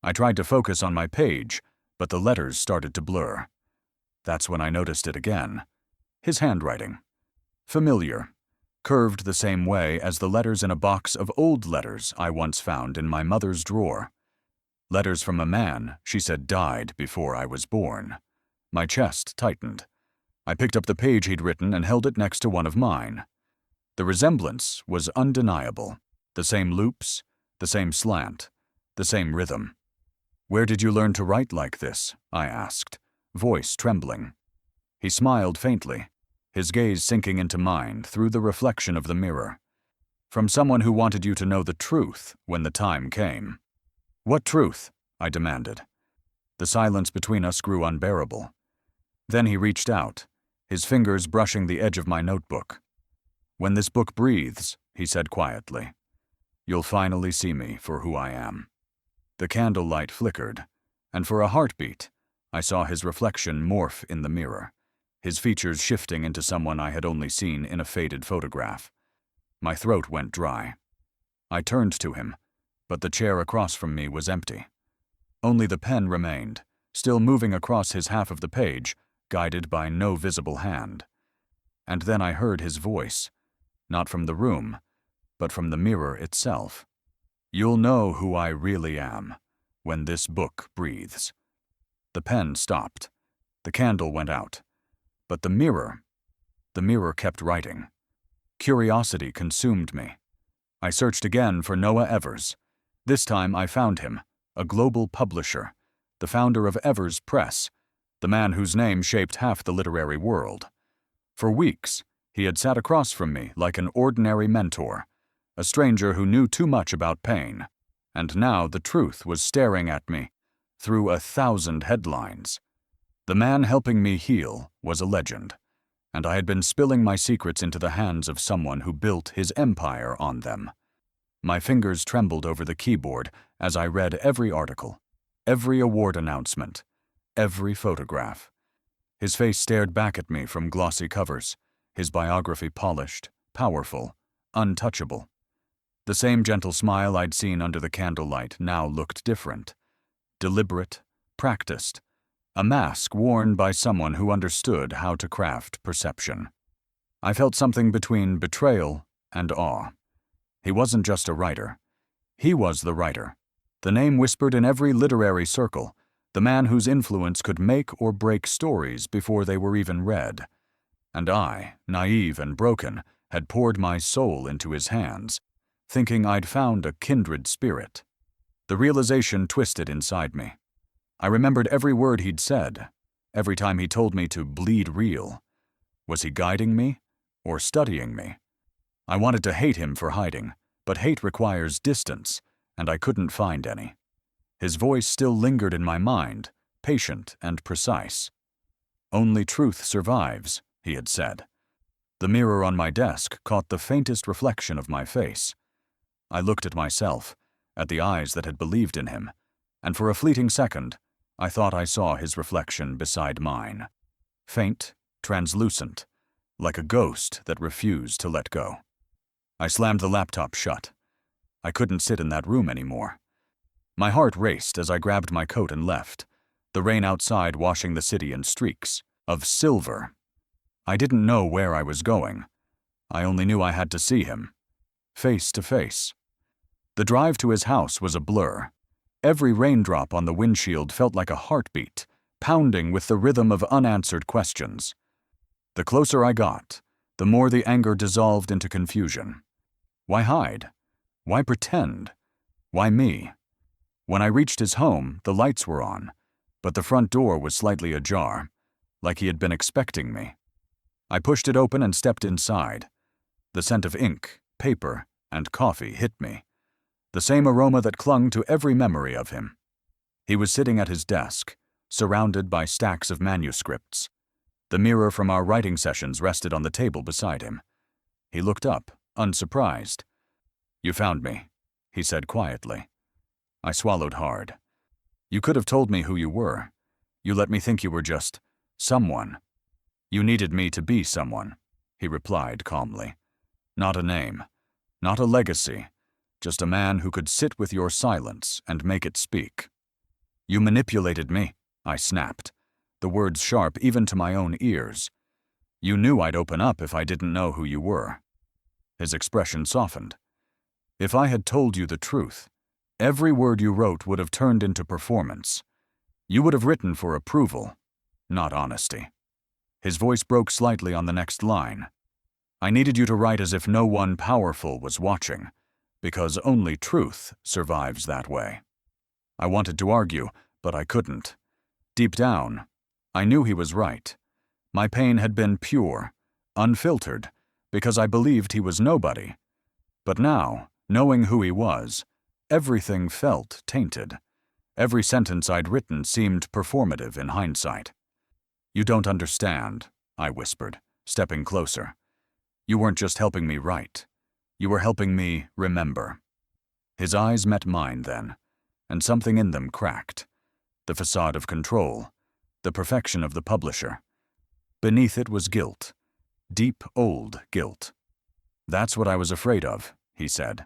I tried to focus on my page, but the letters started to blur. That's when I noticed it again. His handwriting. Familiar. Curved the same way as the letters in a box of old letters I once found in my mother's drawer. Letters from a man she said died before I was born. My chest tightened. I picked up the page he'd written and held it next to one of mine. The resemblance was undeniable. The same loops, the same slant, the same rhythm. "Where did you learn to write like this?" I asked, voice trembling. He smiled faintly, his gaze sinking into mine through the reflection of the mirror. "From someone who wanted you to know the truth when the time came." "What truth?" I demanded. The silence between us grew unbearable. Then he reached out, his fingers brushing the edge of my notebook. "When this book breathes," he said quietly, "you'll finally see me for who I am." The candlelight flickered, and for a heartbeat, I saw his reflection morph in the mirror, his features shifting into someone I had only seen in a faded photograph. My throat went dry. I turned to him, but the chair across from me was empty. Only the pen remained, still moving across his half of the page, guided by no visible hand. And then I heard his voice, not from the room, but from the mirror itself. "You'll know who I really am when this book breathes." The pen stopped. The candle went out. But the mirror kept writing. Curiosity consumed me. I searched again for Noah Evers. This time I found him, a global publisher, the founder of Evers Press, the man whose name shaped half the literary world. For weeks, he had sat across from me like an ordinary mentor, a stranger who knew too much about pain, and now the truth was staring at me through 1,000 headlines. The man helping me heal was a legend, and I had been spilling my secrets into the hands of someone who built his empire on them. My fingers trembled over the keyboard as I read every article, every award announcement, every photograph. His face stared back at me from glossy covers, his biography polished, powerful, untouchable. The same gentle smile I'd seen under the candlelight now looked different. Deliberate, practiced, a mask worn by someone who understood how to craft perception. I felt something between betrayal and awe. He wasn't just a writer. He was the writer, the name whispered in every literary circle, the man whose influence could make or break stories before they were even read. And I, naive and broken, had poured my soul into his hands, thinking I'd found a kindred spirit. The realization twisted inside me. I remembered every word he'd said, every time he told me to bleed real. Was he guiding me or studying me? I wanted to hate him for hiding, but hate requires distance, and I couldn't find any. His voice still lingered in my mind, patient and precise. "Only truth survives," he had said. The mirror on my desk caught the faintest reflection of my face. I looked at myself, at the eyes that had believed in him, and for a fleeting second, I thought I saw his reflection beside mine. Faint, translucent, like a ghost that refused to let go. I slammed the laptop shut. I couldn't sit in that room anymore. My heart raced as I grabbed my coat and left, the rain outside washing the city in streaks of silver. I didn't know where I was going. I only knew I had to see him, face to face. The drive to his house was a blur. Every raindrop on the windshield felt like a heartbeat, pounding with the rhythm of unanswered questions. The closer I got, the more the anger dissolved into confusion. Why hide? Why pretend? Why me? When I reached his home, the lights were on, but the front door was slightly ajar, like he had been expecting me. I pushed it open and stepped inside. The scent of ink, paper, and coffee hit me, the same aroma that clung to every memory of him. He was sitting at his desk, surrounded by stacks of manuscripts. The mirror from our writing sessions rested on the table beside him. He looked up, unsurprised. "You found me," he said quietly. I swallowed hard. "You could have told me who you were. You let me think you were just someone." "You needed me to be someone," he replied calmly. "Not a name, not a legacy, just a man who could sit with your silence and make it speak." "You manipulated me," I snapped, the words sharp even to my own ears. "You knew I'd open up if I didn't know who you were." His expression softened. "If I had told you the truth, every word you wrote would have turned into performance. You would have written for approval, not honesty." His voice broke slightly on the next line. "I needed you to write as if no one powerful was watching, because only truth survives that way." I wanted to argue, but I couldn't. Deep down, I knew he was right. My pain had been pure, unfiltered, because I believed he was nobody. But now, knowing who he was, everything felt tainted. Every sentence I'd written seemed performative in hindsight. "You don't understand," I whispered, stepping closer. "You weren't just helping me write. You were helping me remember." His eyes met mine then, and something in them cracked. The facade of control, the perfection of the publisher. Beneath it was guilt, deep old guilt. "That's what I was afraid of," he said.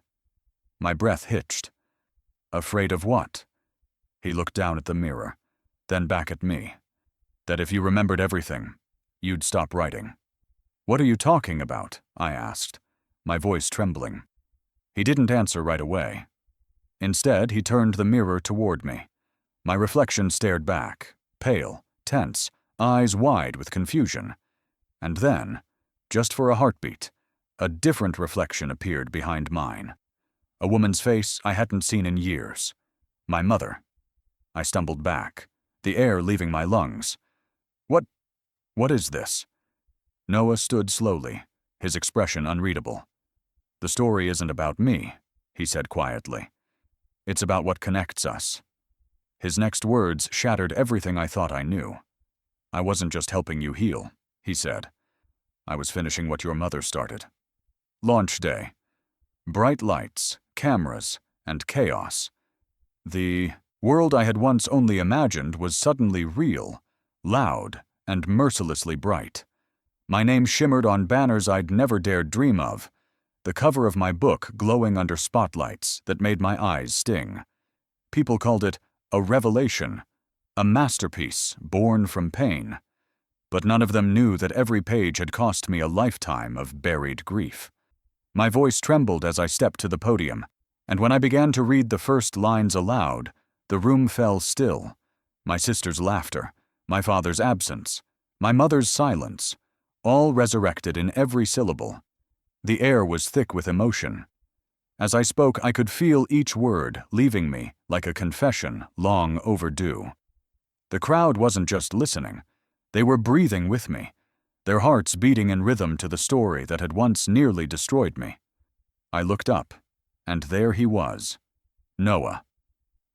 My breath hitched. "Afraid of what?" He looked down at the mirror, then back at me. "That if you remembered everything, you'd stop writing." "What are you talking about?" I asked, my voice trembling. He didn't answer right away. Instead, he turned the mirror toward me. My reflection stared back, pale, tense, eyes wide with confusion. And then, just for a heartbeat, a different reflection appeared behind mine. A woman's face I hadn't seen in years. My mother. I stumbled back, the air leaving my lungs. What is this?" Noah stood slowly, his expression unreadable. "The story isn't about me," he said quietly. "It's about what connects us." His next words shattered everything I thought I knew. "I wasn't just helping you heal," he said. "I was finishing what your mother started." Launch day. Bright lights, cameras, and chaos. The world I had once only imagined was suddenly real, loud, and mercilessly bright. My name shimmered on banners I'd never dared dream of, the cover of my book glowing under spotlights that made my eyes sting. People called it a revelation, a masterpiece born from pain. But none of them knew that every page had cost me a lifetime of buried grief. My voice trembled as I stepped to the podium, and when I began to read the first lines aloud, the room fell still. My sister's laughter, my father's absence, my mother's silence, all resurrected in every syllable. The air was thick with emotion. As I spoke, I could feel each word leaving me like a confession long overdue. The crowd wasn't just listening. They were breathing with me, their hearts beating in rhythm to the story that had once nearly destroyed me. I looked up, and there he was, Noah,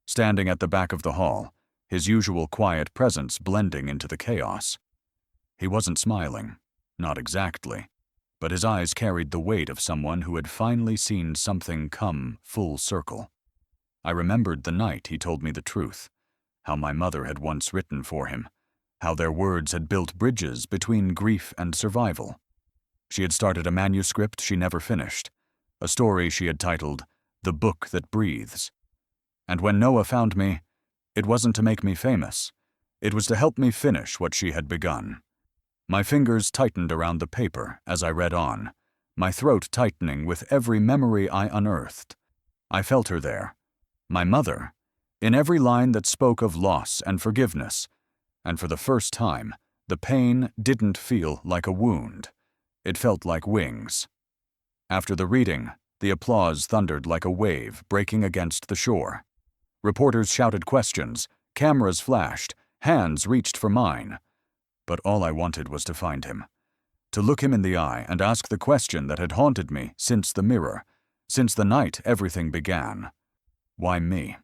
standing at the back of the hall, his usual quiet presence blending into the chaos. He wasn't smiling, not exactly, but his eyes carried the weight of someone who had finally seen something come full circle. I remembered the night he told me the truth, how my mother had once written for him, how their words had built bridges between grief and survival. She had started a manuscript she never finished, a story she had titled The Book That Breathes. And when Noah found me, it wasn't to make me famous. It was to help me finish what she had begun. My fingers tightened around the paper as I read on, my throat tightening with every memory I unearthed. I felt her there, my mother, in every line that spoke of loss and forgiveness, and for the first time, the pain didn't feel like a wound. It felt like wings. After the reading, the applause thundered like a wave breaking against the shore. Reporters shouted questions, cameras flashed, hands reached for mine. But all I wanted was to find him, to look him in the eye and ask the question that had haunted me since the mirror, since the night everything began. Why me?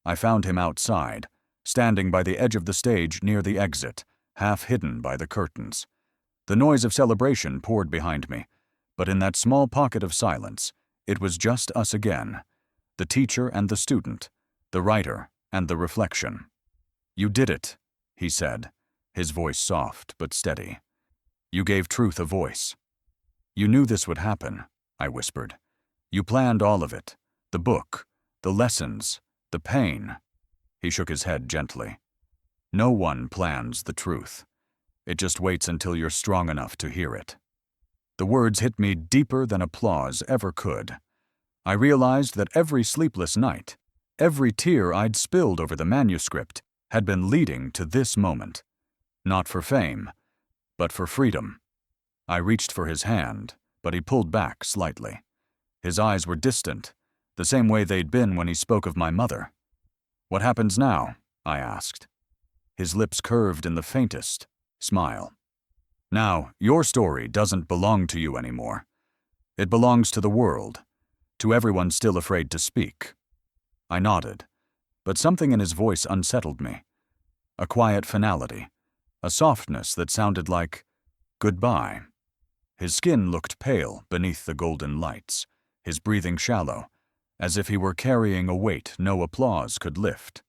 I found him outside, standing by the edge of the stage near the exit, half hidden by the curtains. The noise of celebration poured behind me, but in that small pocket of silence, it was just us again, the teacher and the student, the writer and the reflection. "You did it," he said, his voice soft but steady. "You gave truth a voice." "You knew this would happen," I whispered. "You planned all of it, the book, the lessons, the pain." He shook his head gently. "No one plans the truth. It just waits until you're strong enough to hear it." The words hit me deeper than applause ever could. I realized that every sleepless night, every tear I'd spilled over the manuscript, had been leading to this moment. Not for fame, but for freedom. I reached for his hand, but he pulled back slightly. His eyes were distant, the same way they'd been when he spoke of my mother. "What happens now?" I asked. His lips curved in the faintest smile. "Now, your story doesn't belong to you anymore. It belongs to the world, to everyone still afraid to speak." I nodded, but something in his voice unsettled me. A quiet finality, a softness that sounded like goodbye. His skin looked pale beneath the golden lights, his breathing shallow, as if he were carrying a weight no applause could lift.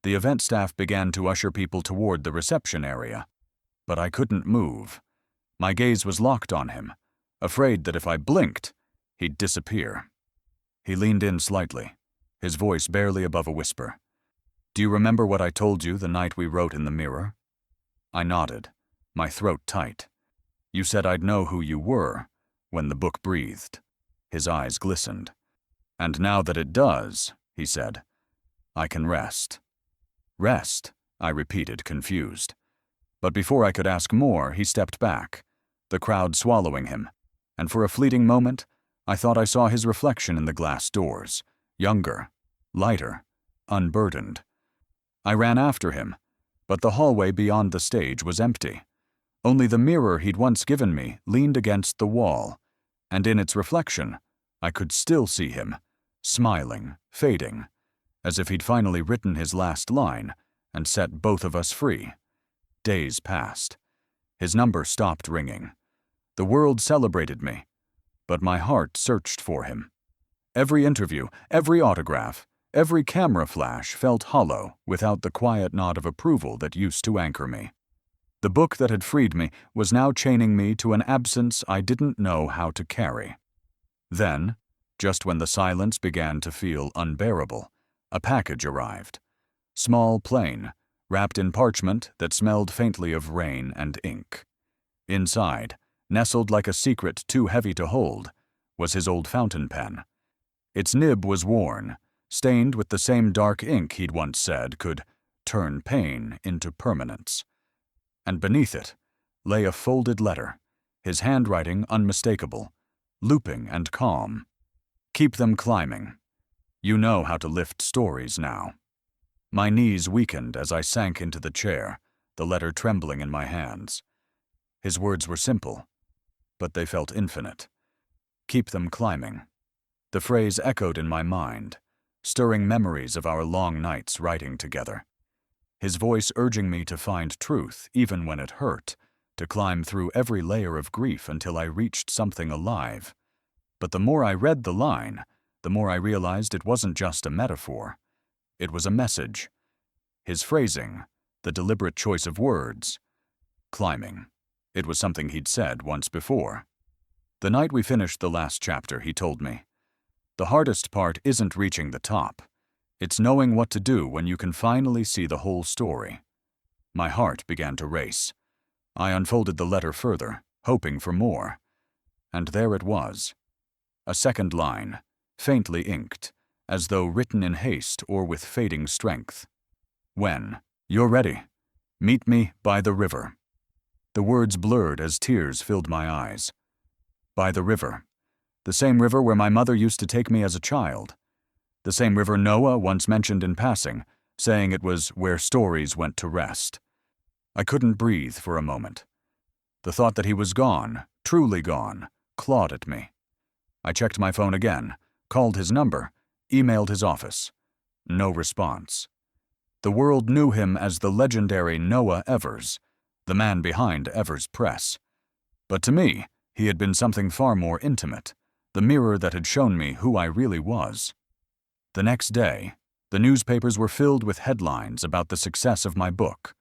The event staff began to usher people toward the reception area, but I couldn't move. My gaze was locked on him, afraid that if I blinked, he'd disappear. He leaned in slightly, his voice barely above a whisper. "Do you remember what I told you the night we wrote in the mirror?" I nodded, my throat tight. "You said I'd know who you were when the book breathed." His eyes glistened. "And now that it does," he said, "I can rest." "Rest," I repeated, confused. But before I could ask more, he stepped back, the crowd swallowing him, and for a fleeting moment, I thought I saw his reflection in the glass doors, younger, lighter, unburdened. I ran after him, but the hallway beyond the stage was empty. Only the mirror he'd once given me leaned against the wall, and in its reflection, I could still see him, smiling, fading, as if he'd finally written his last line and set both of us free. Days passed. His number stopped ringing. The world celebrated me, but my heart searched for him. Every interview, every autograph, every camera flash felt hollow without the quiet nod of approval that used to anchor me. The book that had freed me was now chaining me to an absence I didn't know how to carry. Then, just when the silence began to feel unbearable, a package arrived. Small, plain, wrapped in parchment that smelled faintly of rain and ink. Inside, nestled like a secret too heavy to hold, was his old fountain pen. Its nib was worn, stained with the same dark ink he'd once said could turn pain into permanence. And beneath it lay a folded letter, his handwriting unmistakable, looping and calm. "Keep them climbing. You know how to lift stories now." My knees weakened as I sank into the chair, the letter trembling in my hands. His words were simple, but they felt infinite. "Keep them climbing." The phrase echoed in my mind, stirring memories of our long nights writing together. His voice urging me to find truth even when it hurt, to climb through every layer of grief until I reached something alive. But the more I read the line, the more I realized it wasn't just a metaphor. It was a message. His phrasing, the deliberate choice of words. Climbing. It was something he'd said once before. The night we finished the last chapter, he told me, "The hardest part isn't reaching the top. It's knowing what to do when you can finally see the whole story." My heart began to race. I unfolded the letter further, hoping for more. And there it was. A second line, faintly inked, as though written in haste or with fading strength. "When you're ready, meet me by the river." The words blurred as tears filled my eyes. By the river. The same river where my mother used to take me as a child. The same river Noah once mentioned in passing, saying it was where stories went to rest. I couldn't breathe for a moment. The thought that he was gone, truly gone, clawed at me. I checked my phone again, called his number, emailed his office. No response. The world knew him as the legendary Noah Evers, the man behind Evers Press. But to me, he had been something far more intimate, the mirror that had shown me who I really was. The next day, the newspapers were filled with headlines about the success of my book.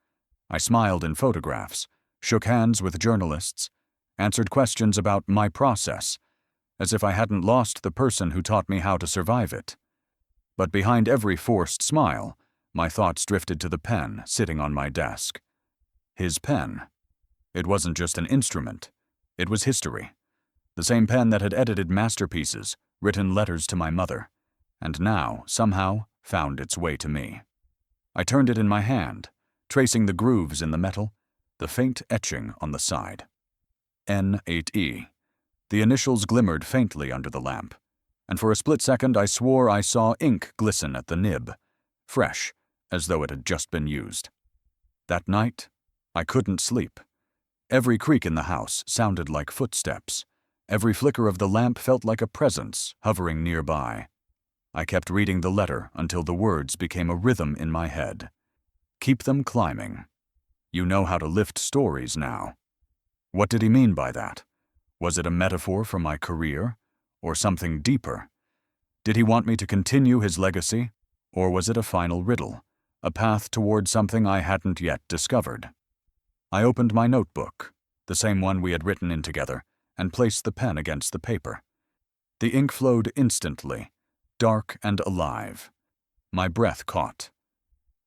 I smiled in photographs, shook hands with journalists, answered questions about my process, as if I hadn't lost the person who taught me how to survive it. But behind every forced smile, my thoughts drifted to the pen sitting on my desk. His pen. It wasn't just an instrument. It was history. The same pen that had edited masterpieces, written letters to my mother, and now, somehow, found its way to me. I turned it in my hand, tracing the grooves in the metal, the faint etching on the side. N8E. The initials glimmered faintly under the lamp, and for a split second I swore I saw ink glisten at the nib, fresh, as though it had just been used. That night, I couldn't sleep. Every creak in the house sounded like footsteps. Every flicker of the lamp felt like a presence hovering nearby. I kept reading the letter until the words became a rhythm in my head. Keep them climbing. You know how to lift stories now. What did he mean by that? Was it a metaphor for my career, or something deeper? Did he want me to continue his legacy, or was it a final riddle, a path toward something I hadn't yet discovered? I opened my notebook, the same one we had written in together, and placed the pen against the paper. The ink flowed instantly, dark and alive. My breath caught.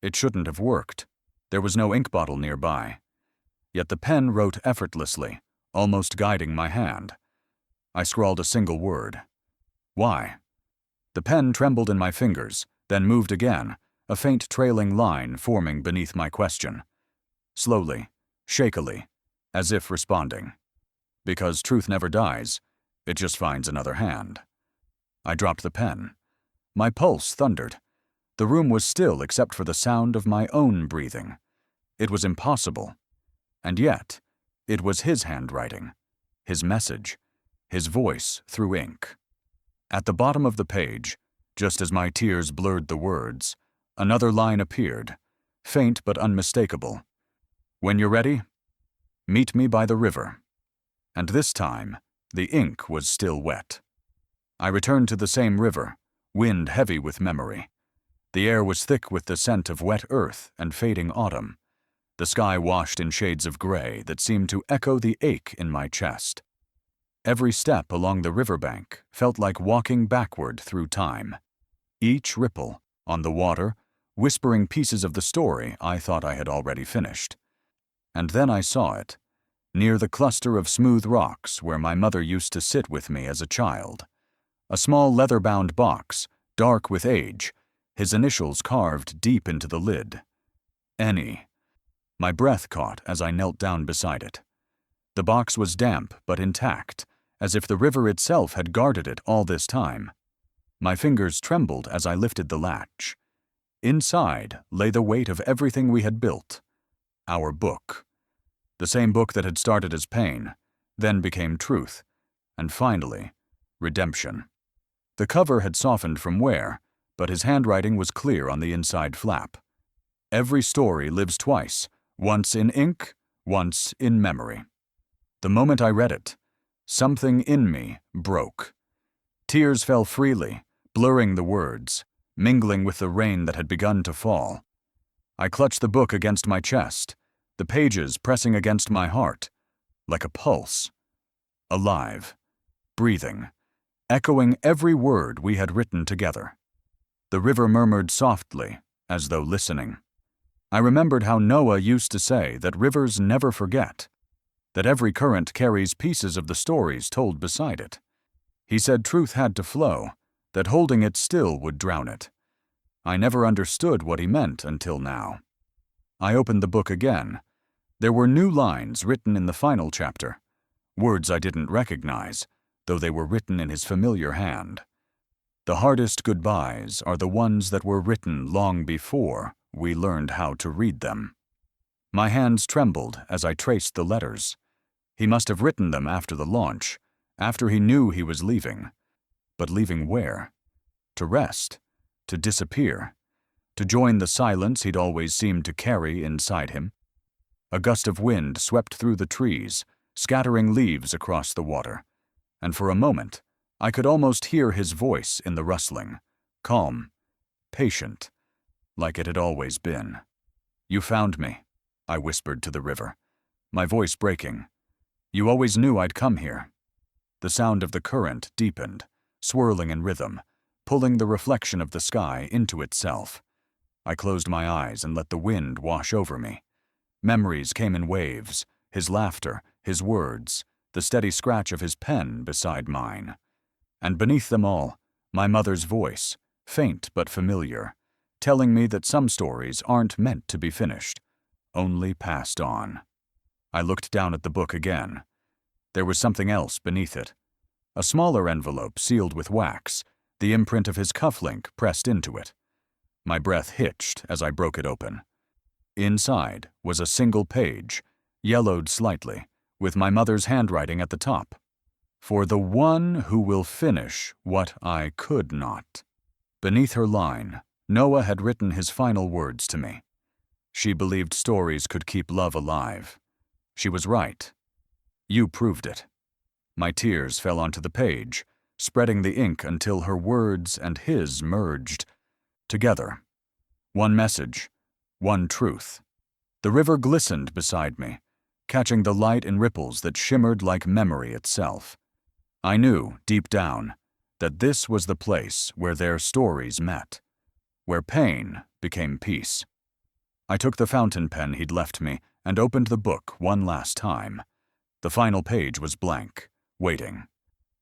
It shouldn't have worked. There was no ink bottle nearby. Yet the pen wrote effortlessly, almost guiding my hand. I scrawled a single word. Why? The pen trembled in my fingers, then moved again, a faint trailing line forming beneath my question. Slowly, shakily, as if responding. Because truth never dies, it just finds another hand. I dropped the pen. My pulse thundered. The room was still except for the sound of my own breathing. It was impossible. And yet, it was his handwriting, his message, his voice through ink. At the bottom of the page, just as my tears blurred the words, another line appeared, faint but unmistakable. When you're ready, meet me by the river. And this time, the ink was still wet. I returned to the same river, wind heavy with memory. The air was thick with the scent of wet earth and fading autumn. The sky washed in shades of gray that seemed to echo the ache in my chest. Every step along the riverbank felt like walking backward through time. Each ripple, on the water, whispering pieces of the story I thought I had already finished. And then I saw it, near the cluster of smooth rocks where my mother used to sit with me as a child. A small leather-bound box, dark with age, his initials carved deep into the lid. N.E. My breath caught as I knelt down beside it. The box was damp but intact, as if the river itself had guarded it all this time. My fingers trembled as I lifted the latch. Inside lay the weight of everything we had built. Our book. The same book that had started as pain, then became truth, and finally, redemption. The cover had softened from wear, but his handwriting was clear on the inside flap. Every story lives twice, once in ink, once in memory. The moment I read it, something in me broke. Tears fell freely, blurring the words, mingling with the rain that had begun to fall. I clutched the book against my chest, the pages pressing against my heart, like a pulse. Alive, breathing, echoing every word we had written together. The river murmured softly, as though listening. I remembered how Noah used to say that rivers never forget, that every current carries pieces of the stories told beside it. He said truth had to flow, that holding it still would drown it. I never understood what he meant until now. I opened the book again. There were new lines written in the final chapter, words I didn't recognize, though they were written in his familiar hand. The hardest goodbyes are the ones that were written long before we learned how to read them. My hands trembled as I traced the letters. He must have written them after the launch, after he knew he was leaving. But leaving where? To rest, to disappear, to join the silence he'd always seemed to carry inside him. A gust of wind swept through the trees, scattering leaves across the water, and for a moment I could almost hear his voice in the rustling, calm, patient, like it had always been. "You found me," I whispered to the river, my voice breaking. "You always knew I'd come here." The sound of the current deepened, swirling in rhythm, pulling the reflection of the sky into itself. I closed my eyes and let the wind wash over me. Memories came in waves, his laughter, his words, the steady scratch of his pen beside mine. And beneath them all, my mother's voice, faint but familiar, telling me that some stories aren't meant to be finished, only passed on. I looked down at the book again. There was something else beneath it. A smaller envelope sealed with wax, the imprint of his cufflink pressed into it. My breath hitched as I broke it open. Inside was a single page, yellowed slightly, with my mother's handwriting at the top. "For the one who will finish what I could not." Beneath her line, Noah had written his final words to me. She believed stories could keep love alive. She was right. You proved it. My tears fell onto the page, spreading the ink until her words and his merged together. One message, one truth. The river glistened beside me, catching the light in ripples that shimmered like memory itself. I knew, deep down, that this was the place where their stories met, where pain became peace. I took the fountain pen he'd left me and opened the book one last time. The final page was blank, waiting.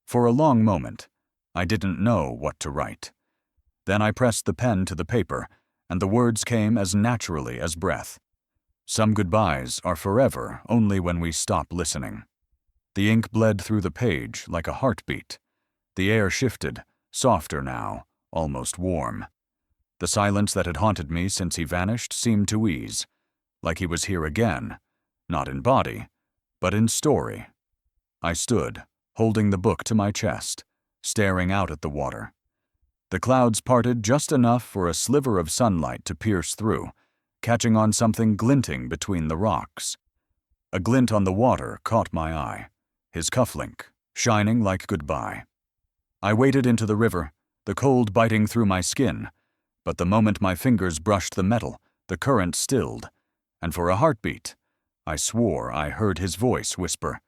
For a long moment, I didn't know what to write. Then I pressed the pen to the paper, and the words came as naturally as breath. Some goodbyes are forever only when we stop listening. The ink bled through the page like a heartbeat. The air shifted, softer now, almost warm. The silence that had haunted me since he vanished seemed to ease, like he was here again, not in body, but in story. I stood, holding the book to my chest, staring out at the water. The clouds parted just enough for a sliver of sunlight to pierce through, catching on something glinting between the rocks. A glint on the water caught my eye, his cufflink, shining like goodbye. I waded into the river, the cold biting through my skin, but the moment my fingers brushed the metal, the current stilled, and for a heartbeat, I swore I heard his voice whisper,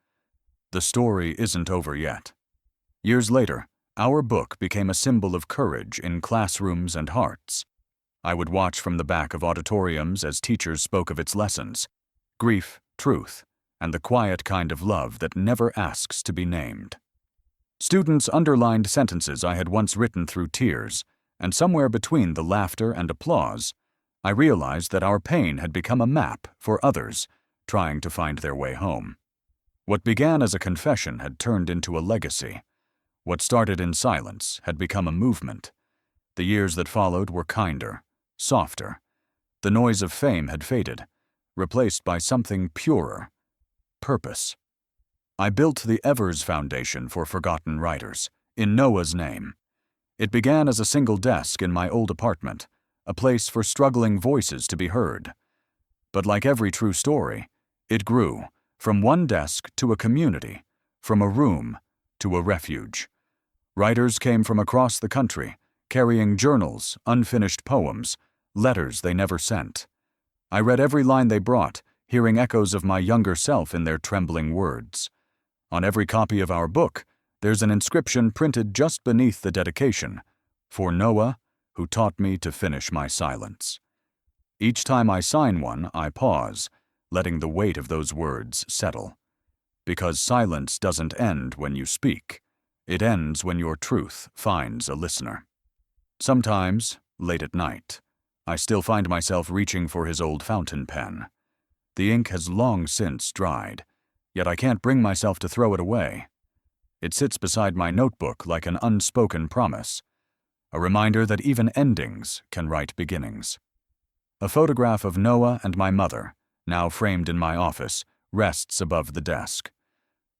"The story isn't over yet." Years later, our book became a symbol of courage in classrooms and hearts. I would watch from the back of auditoriums as teachers spoke of its lessons, grief, truth, and the quiet kind of love that never asks to be named. Students underlined sentences I had once written through tears, and somewhere between the laughter and applause, I realized that our pain had become a map for others trying to find their way home. What began as a confession had turned into a legacy. What started in silence had become a movement. The years that followed were kinder, softer. The noise of fame had faded, replaced by something purer, purpose. I built the Evers Foundation for Forgotten Writers, in Noah's name. It began as a single desk in my old apartment, a place for struggling voices to be heard. But like every true story, it grew, from one desk to a community, from a room to a refuge. Writers came from across the country, carrying journals, unfinished poems, letters they never sent. I read every line they brought, hearing echoes of my younger self in their trembling words. On every copy of our book, there's an inscription printed just beneath the dedication, "For Noah, who taught me to finish my silence." Each time I sign one, I pause, letting the weight of those words settle. Because silence doesn't end when you speak. It ends when your truth finds a listener. Sometimes, late at night, I still find myself reaching for his old fountain pen. The ink has long since dried, yet I can't bring myself to throw it away. It sits beside my notebook like an unspoken promise, a reminder that even endings can write beginnings. A photograph of Noah and my mother, now framed in my office, rests above the desk.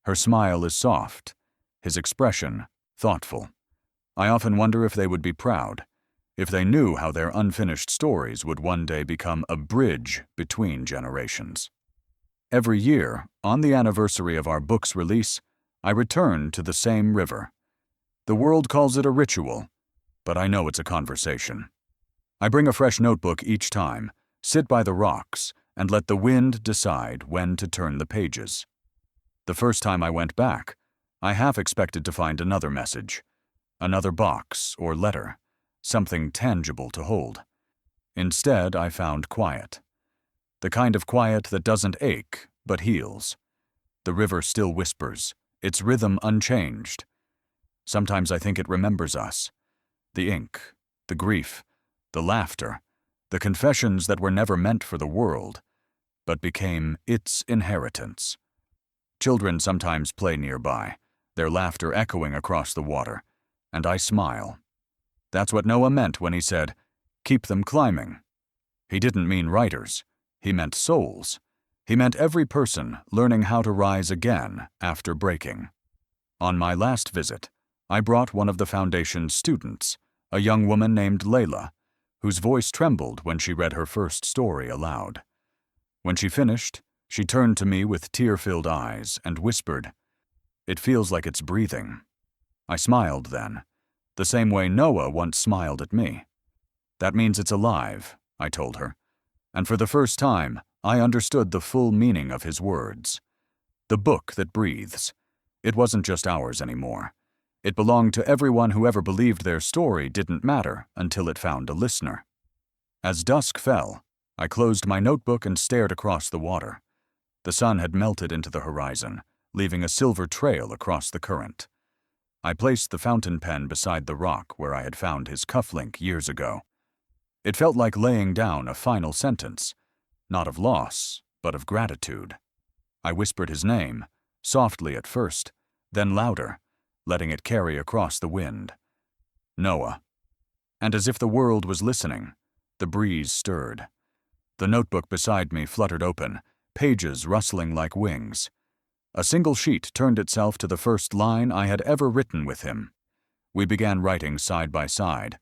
Her smile is soft, his expression thoughtful. I often wonder if they would be proud, if they knew how their unfinished stories would one day become a bridge between generations. Every year, on the anniversary of our book's release, I return to the same river. The world calls it a ritual, but I know it's a conversation. I bring a fresh notebook each time, sit by the rocks, and let the wind decide when to turn the pages. The first time I went back, I half expected to find another message, another box or letter, something tangible to hold. Instead, I found quiet. The kind of quiet that doesn't ache, but heals. The river still whispers, its rhythm unchanged. Sometimes I think it remembers us. The ink, the grief, the laughter, the confessions that were never meant for the world, but became its inheritance. Children sometimes play nearby, their laughter echoing across the water, and I smile. That's what Noah meant when he said, "Keep them climbing." He didn't mean writers. He meant souls. He meant every person learning how to rise again after breaking. On my last visit, I brought one of the Foundation's students, a young woman named Layla, whose voice trembled when she read her first story aloud. When she finished, she turned to me with tear-filled eyes and whispered, "It feels like it's breathing." I smiled then, the same way Noah once smiled at me. "That means it's alive," I told her, and for the first time, I understood the full meaning of his words. The book that breathes. It wasn't just ours anymore. It belonged to everyone who ever believed their story didn't matter until it found a listener. As dusk fell, I closed my notebook and stared across the water. The sun had melted into the horizon, leaving a silver trail across the current. I placed the fountain pen beside the rock where I had found his cufflink years ago. It felt like laying down a final sentence, not of loss, but of gratitude. I whispered his name, softly at first, then louder, letting it carry across the wind. Noah. And as if the world was listening, the breeze stirred. The notebook beside me fluttered open, pages rustling like wings. A single sheet turned itself to the first line I had ever written with him. We began writing side by side,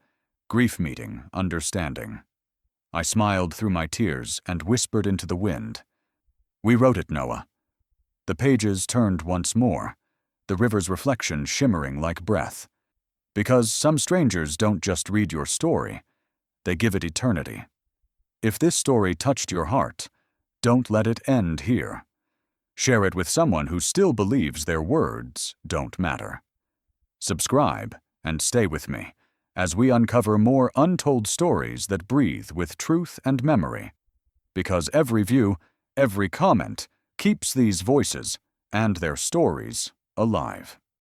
grief meeting, understanding. I smiled through my tears and whispered into the wind. "We wrote it, Noah." The pages turned once more, the river's reflection shimmering like breath. Because some strangers don't just read your story, they give it eternity. If this story touched your heart, don't let it end here. Share it with someone who still believes their words don't matter. Subscribe and stay with me as we uncover more untold stories that breathe with truth and memory. Because every view, every comment keeps these voices and their stories alive.